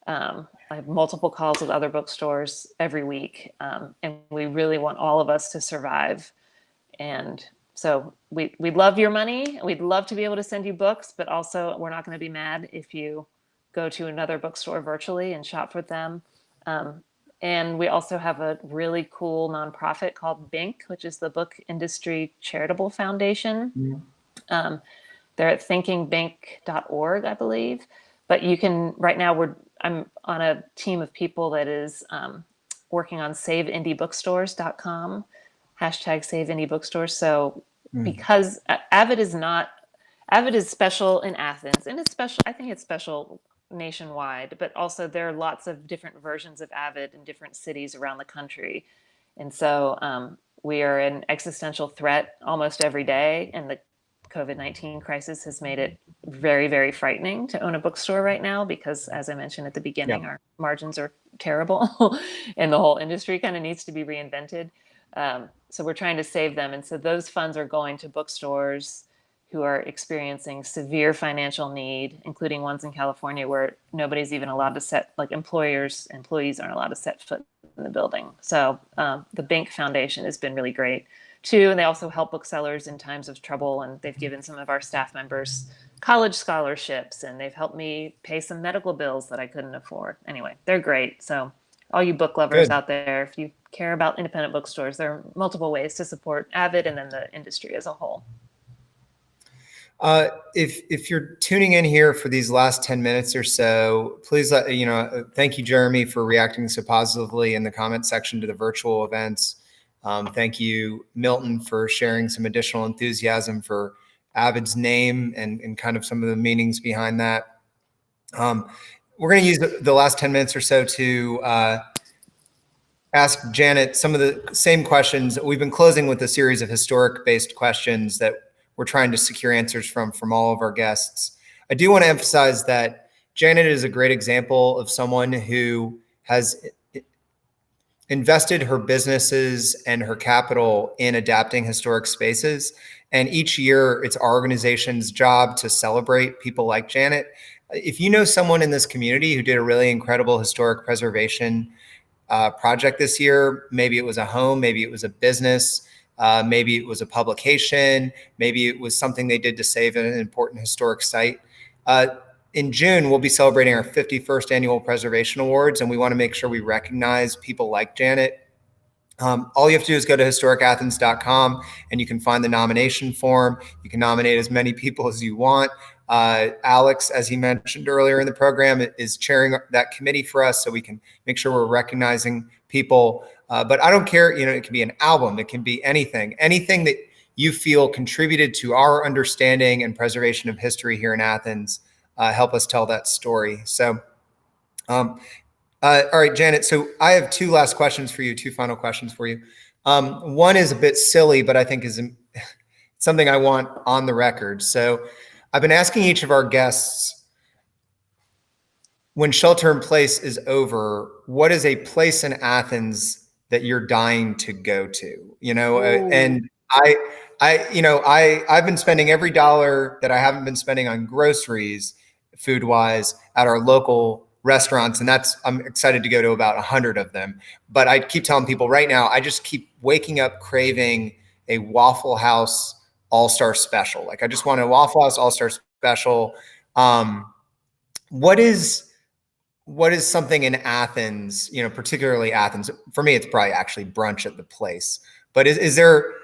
I have multiple calls with other bookstores every week. And we really want all of us to survive And so we'd love your money. We'd love to be able to send you books, but also we're not going to be mad if you go to another bookstore virtually and shop with them. And we also have a really cool nonprofit called BINC, which is the Book Industry Charitable Foundation. Mm-hmm. They're at thinkingbink.org, I believe. But you can, right now, I'm on a team of people that is working on saveindiebookstores.com, hashtag saveindiebookstores. So because Avid is special in Athens, and I think it's special nationwide, but also there are lots of different versions of Avid in different cities around the country. And so we are an existential threat almost every day. And the COVID-19 crisis has made it very, very frightening to own a bookstore right now because, as I mentioned at the beginning, our margins are terrible and the whole industry kind of needs to be reinvented. So we're trying to save them. And so those funds are going to bookstores who are experiencing severe financial need, including ones in California where nobody's even allowed to employees aren't allowed to set foot in the building. So the BINC Foundation has been really great too. And they also help booksellers in times of trouble. And they've given some of our staff members college scholarships, and they've helped me pay some medical bills that I couldn't afford. Anyway, they're great. So all you book lovers out there, if you care about independent bookstores, there are multiple ways to support Avid and then the industry as a whole. If you're tuning in here for these last 10 minutes or so, please thank you, Jeremy, for reacting so positively in the comment section to the virtual events. Thank you, Milton, for sharing some additional enthusiasm for Avid's name and kind of some of the meanings behind that. We're going to use the last 10 minutes or so to ask Janet some of the same questions. We've been closing with a series of historic-based questions that we're trying to secure answers from all of our guests. I do want to emphasize that Janet is a great example of someone who has invested her businesses and her capital in adapting historic spaces. And each year, it's our organization's job to celebrate people like Janet. If you know someone in this community who did a really incredible historic preservation project this year, maybe it was a home, maybe it was a business, maybe it was a publication, maybe it was something they did to save an important historic site. In June, we'll be celebrating our 51st annual Preservation Awards, and we want to make sure we recognize people like Janet. All you have to do is go to historicathens.com and you can find the nomination form. You can nominate as many people as you want. Alex, as he mentioned earlier in the program, is chairing that committee for us so we can make sure we're recognizing people. But I don't care, it can be an album, it can be anything that you feel contributed to our understanding and preservation of history here in Athens. Help us tell that story. So, all right, Janet. So I have two final questions for you. One is a bit silly, but I think is something I want on the record. So I've been asking each of our guests, when shelter in place is over, what is a place in Athens that you're dying to go to? And I've been spending every dollar that I haven't been spending on groceries, food wise, at our local restaurants. And I'm excited to go to about 100 of them. But I keep telling people right now, I just keep waking up craving a Waffle House All-Star Special. Like I just want a Waffle House All-Star Special. What is something in Athens, particularly Athens? For me, it's probably actually brunch at the place. But is there,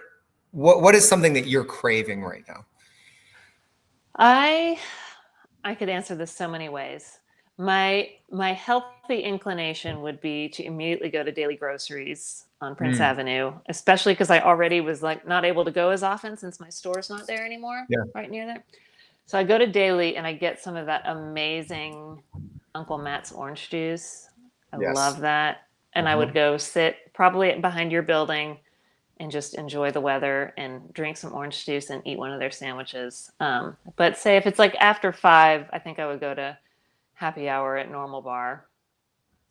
what is something that you're craving right now? I could answer this so many ways. My healthy inclination would be to immediately go to Daily Groceries on Prince Avenue, especially because I already was not able to go as often since my store's not there anymore, right near there. So I go to Daily and I get some of that amazing Uncle Matt's orange juice. I love that. And I would go sit probably behind your building and just enjoy the weather and drink some orange juice and eat one of their sandwiches. But say if it's after 5, I think I would go to happy hour at Normal Bar.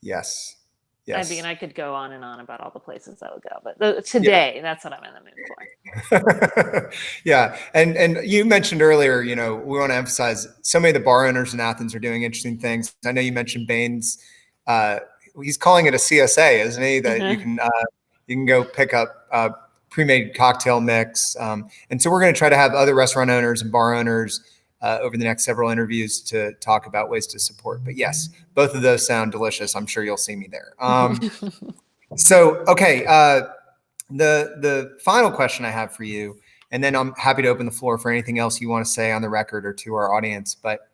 Yes. I could go on and on about all the places I would go, but today, that's what I'm in the mood for. Yeah. And you mentioned earlier, we want to emphasize so many of the bar owners in Athens are doing interesting things. I know you mentioned Baines. He's calling it a CSA, isn't he? That you can go pick up pre-made cocktail mix. And so we're going to try to have other restaurant owners and bar owners over the next several interviews to talk about ways to support. But yes, both of those sound delicious. I'm sure you'll see me there. Okay, the final question I have for you, and then I'm happy to open the floor for anything else you want to say on the record or to our audience. But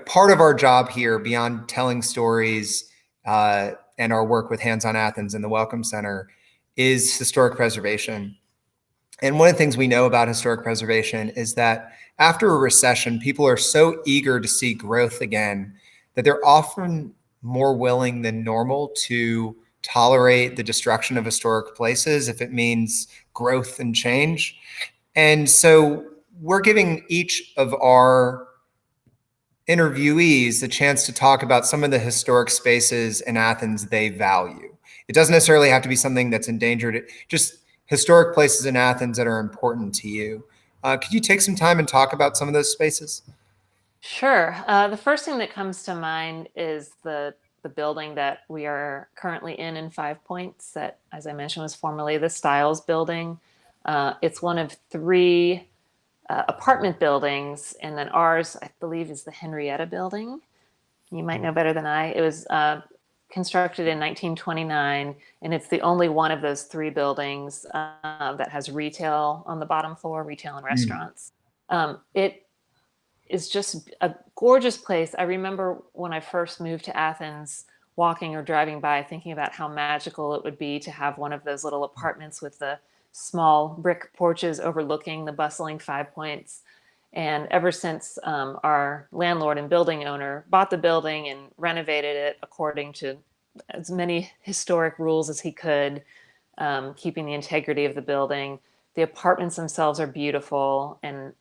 part of our job here, beyond telling stories and our work with Hands on Athens and the Welcome Center, is historic preservation. And one of the things we know about historic preservation is that after a recession, people are so eager to see growth again that they're often more willing than normal to tolerate the destruction of historic places if it means growth and change. And so we're giving each of our interviewees the chance to talk about some of the historic spaces in Athens they value. It doesn't necessarily have to be something that's endangered, just historic places in Athens that are important to you. Could you take some time and talk about some of those spaces? Sure. The first thing that comes to mind is the building that we are currently in 5 Points that, as I mentioned, was formerly the Stiles building. It's one of 3 apartment buildings, and then ours, I believe, is the Henrietta building. You might know better than I. It was constructed in 1929, and it's the only one of those 3 buildings that has retail on the bottom floor, retail and restaurants. It is just a gorgeous place. I remember when I first moved to Athens, walking or driving by, thinking about how magical it would be to have one of those little apartments with the small brick porches overlooking the bustling 5 Points. And ever since our landlord and building owner bought the building and renovated it according to as many historic rules as he could, keeping the integrity of the building, the apartments themselves are beautiful. And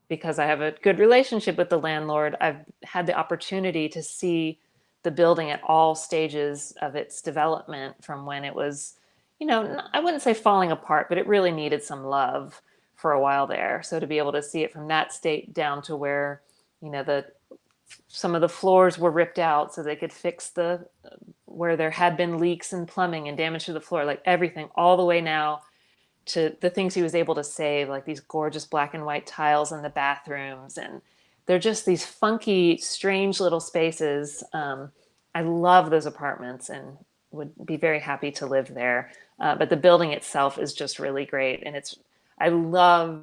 because I have a good relationship with the landlord, I've had the opportunity to see the building at all stages of its development, from when it was, I wouldn't say falling apart, but it really needed some love for a while there. So to be able to see it from that state down to where, some of the floors were ripped out so they could fix where there had been leaks and plumbing and damage to the floor, like everything, all the way now to the things he was able to save, like these gorgeous black and white tiles in the bathrooms. And they're just these funky, strange little spaces. I love those apartments and would be very happy to live there. But the building itself is just really great. And I love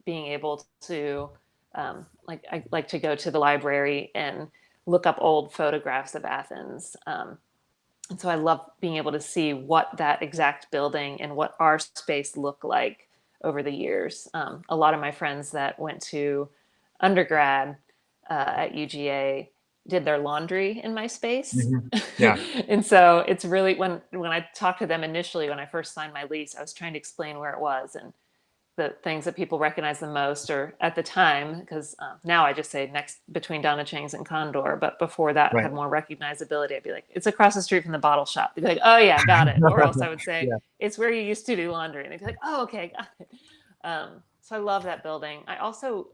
being able to, I like to go to the library and look up old photographs of Athens. And so I love being able to see what that exact building and what our space looked like over the years. A lot of my friends that went to undergrad at UGA did their laundry in my space. Yeah. And so it's really, when I talked to them initially, when I first signed my lease, I was trying to explain where it was and the things that people recognize the most, or at the time, because now I just say next between Donna Chang's and Condor, but before that had more recognizability. I'd be like, it's across the street from the bottle shop. They'd be like, oh yeah, got it. Or else I would say, it's where you used to do laundry. And they'd be like, oh, okay, got it. So I love that building. I also,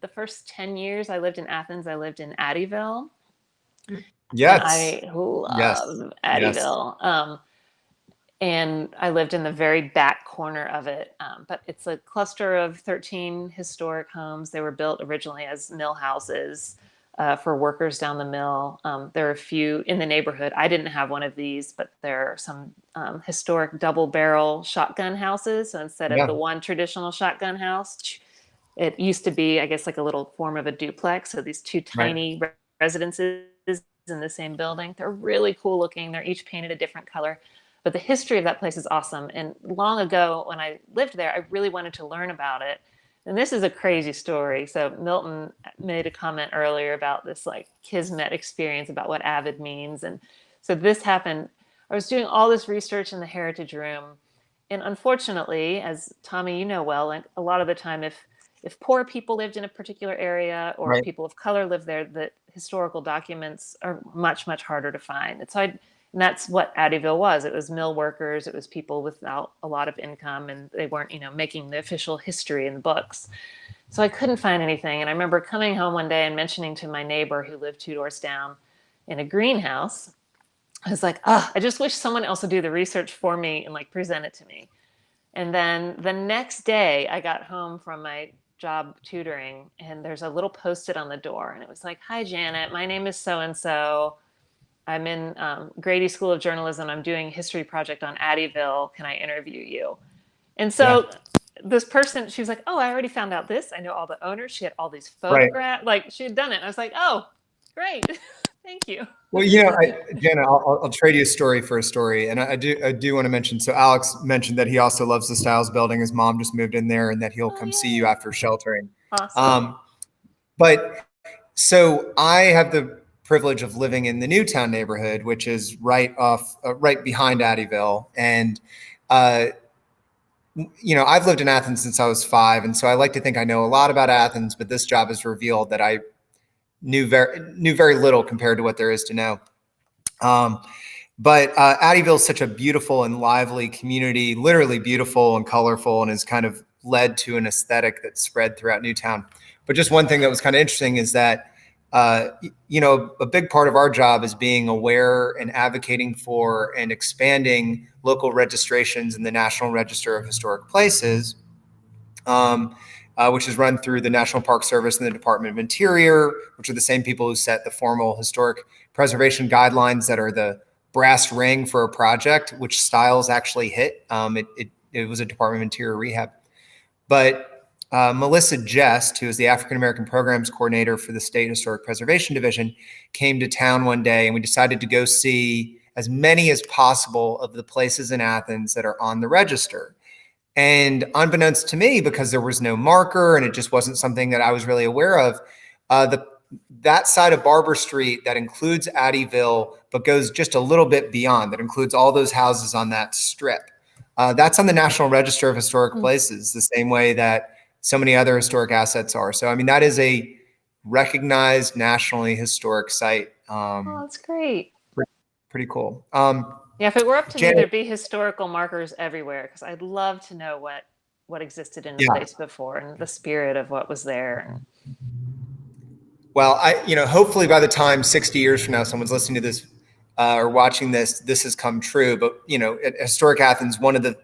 the first 10 years I lived in Athens, I lived in Abbeville. Yes. And I love Abbeville. And I lived in the very back corner of it. But it's a cluster of 13 historic homes. They were built originally as mill houses for workers down the mill. There are a few in the neighborhood. I didn't have one of these, but there are some historic double barrel shotgun houses. So instead of the one traditional shotgun house, it used to be, I guess, like a little form of a duplex. So these 2 tiny residences in the same building. They're really cool looking. They're each painted a different color. But the history of that place is awesome. And long ago, when I lived there, I really wanted to learn about it. And this is a crazy story. So Milton made a comment earlier about this like kismet experience about what Avid means. And so this happened. I was doing all this research in the Heritage Room. And unfortunately, as Tommy, you know well, like a lot of the time, if poor people lived in a particular area or people of color lived there, the historical documents are much, much harder to find. And that's what Abbeville was. It was mill workers. It was people without a lot of income, and they weren't, making the official history in the books. So I couldn't find anything. And I remember coming home one day and mentioning to my neighbor who lived 2 doors down in a greenhouse, I was like, oh, I just wish someone else would do the research for me and like present it to me. And then the next day I got home from my job tutoring and there's a little post-it on the door and it was like, hi, Janet, my name is so-and-so. I'm in Grady School of Journalism. I'm doing a history project on Addyville. Can I interview you? And Yeah. so this person, she was like, oh, I already found out this. I know all the owners. She had all these Right. photographs. Like she had done it. I was like, oh, great. Thank you. Well, Jana, I'll trade you a story for a story, and I do want to mention. So Alex mentioned that he also loves the Styles Building. His mom just moved in there, and that he'll come see you after sheltering. Awesome. But so I have the privilege of living in the Newtown neighborhood, which is right behind Addyville, and I've lived in Athens since I was 5, and so I like to think I know a lot about Athens. But this job has revealed that I knew very little compared to what there is to know. But Addyville is such a beautiful and lively community, literally beautiful and colorful, and has kind of led to an aesthetic that's spread throughout Newtown. But just one thing that was kind of interesting is that, a big part of our job is being aware and advocating for and expanding local registrations in the National Register of Historic Places, which is run through the National Park Service and the Department of Interior, which are the same people who set the formal historic preservation guidelines that are the brass ring for a project, which Styles actually hit. It was a Department of Interior rehab. But Melissa Jest, who is the African American Programs Coordinator for the State Historic Preservation Division, came to town one day, and we decided to go see as many as possible of the places in Athens that are on the register. And unbeknownst to me, because there was no marker and it just wasn't something that I was really aware of, that side of Barber Street that includes Addyville, but goes just a little bit beyond, that includes all those houses on that strip. That's on the National Register of Historic Places, the same way that so many other historic assets are. So, I mean, that is a recognized nationally historic site. Oh, that's great. Pretty cool. Yeah, if it were up to me, Janet, there'd be historical markers everywhere because I'd love to know what existed in a place before and the spirit of what was there. Well, hopefully by the time 60 years from now, someone's listening to this or watching this has come true. But, at Historic Athens, one of the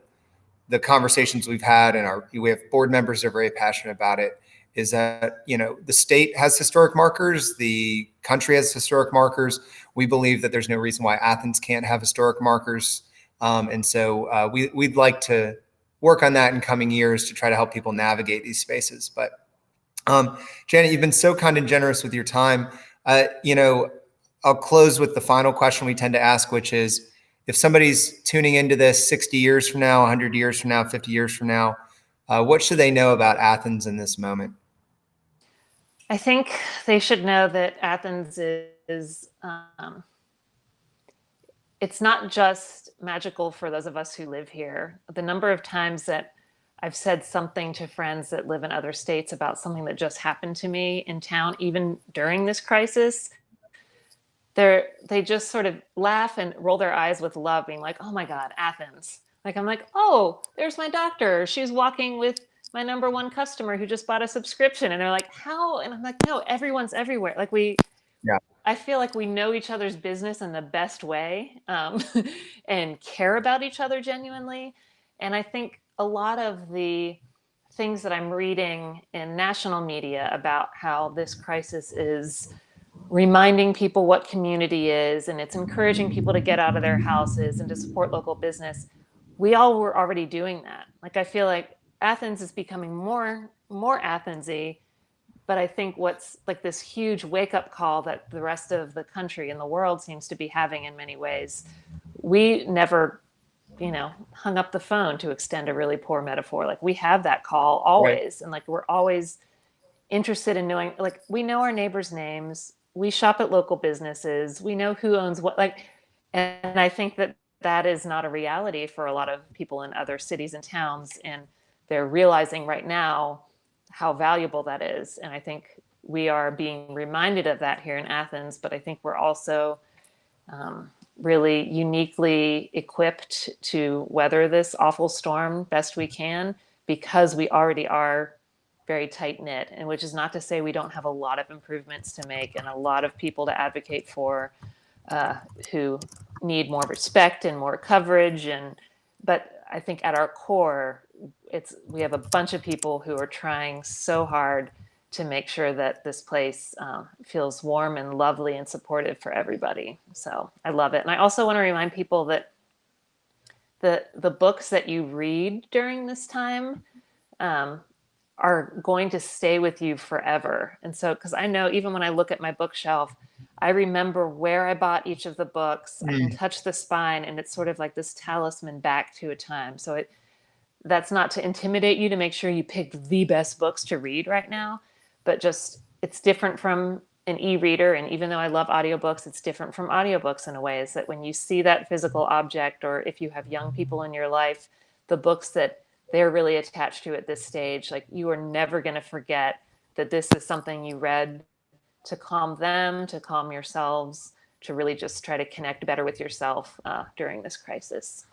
conversations we've had, and we have board members that are very passionate about it, is that, the state has historic markers, the country has historic markers. We believe that there's no reason why Athens can't have historic markers. And so we'd like to work on that in coming years to try to help people navigate these spaces. But Janet, you've been so kind and generous with your time. I'll close with the final question we tend to ask, which is, if somebody's tuning into this 60 years from now, 100 years from now, 50 years from now, what should they know about Athens in this moment? I think they should know that Athens is it's not just magical for those of us who live here. The number of times that I've said something to friends that live in other states about something that just happened to me in town, even during this crisis, they just sort of laugh and roll their eyes with love, being like, oh my God, Athens. Like, I'm like, oh, there's my doctor. She's walking with my number one customer who just bought a subscription. And they're like, how? And I'm like, no, everyone's everywhere. Like I feel like we know each other's business in the best way, and care about each other genuinely. And I think a lot of the things that I'm reading in national media about how this crisis is reminding people what community is, and it's encouraging people to get out of their houses and to support local business. We all were already doing that. Like, I feel like Athens is becoming more Athensy, but I think what's like this huge wake-up call that the rest of the country and the world seems to be having in many ways. We never, hung up the phone, to extend a really poor metaphor. Like, we have that call always. Right. And like, we're always interested in knowing, like, we know our neighbors' names. We shop at local businesses. We know who owns what, and I think that is not a reality for a lot of people in other cities and towns. And they're realizing right now how valuable that is. And I think we are being reminded of that here in Athens, but I think we're also really uniquely equipped to weather this awful storm best we can, because we already are very tight knit. And which is not to say we don't have a lot of improvements to make and a lot of people to advocate for, who need more respect and more coverage. But I think at our core, we have a bunch of people who are trying so hard to make sure that this place feels warm and lovely and supportive for everybody. So I love it. And I also want to remind people that the books that you read during this time are going to stay with you forever. And so, because I know even when I look at my bookshelf, I remember where I bought each of the books. I can touch the spine, and it's sort of like this talisman back to a time. So that's not to intimidate you to make sure you pick the best books to read right now, but just it's different from an e-reader. And even though I love audiobooks, it's different from audiobooks in a way, is that when you see that physical object, or if you have young people in your life, the books that they're really attached to at this stage, like you are never going to forget that this is something you read to calm them, to calm yourselves, to really just try to connect better with yourself during this crisis.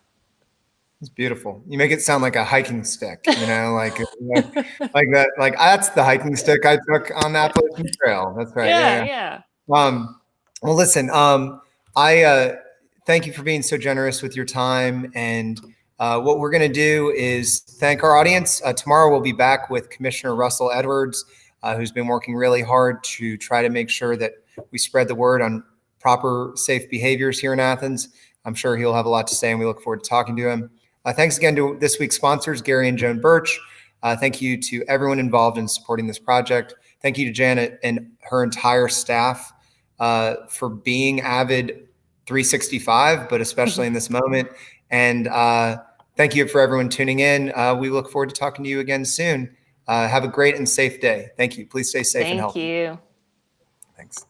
It's beautiful. You make it sound like a hiking stick, like that. Like that's the hiking stick I took on the Appalachian Trail. That's right. Yeah. Well, listen. I thank you for being so generous with your time. And what we're going to do is thank our audience. Tomorrow we'll be back with Commissioner Russell Edwards, who's been working really hard to try to make sure that we spread the word on proper, safe behaviors here in Athens. I'm sure he'll have a lot to say, and we look forward to talking to him. Thanks again to this week's sponsors, Gary and Joan Birch. Thank you to everyone involved in supporting this project. Thank you to Janet and her entire staff for being Avid 365, but especially in this moment. And thank you for everyone tuning in. We look forward to talking to you again soon. Have a great and safe day. Thank you. Please stay safe and healthy. Thank you. Thanks.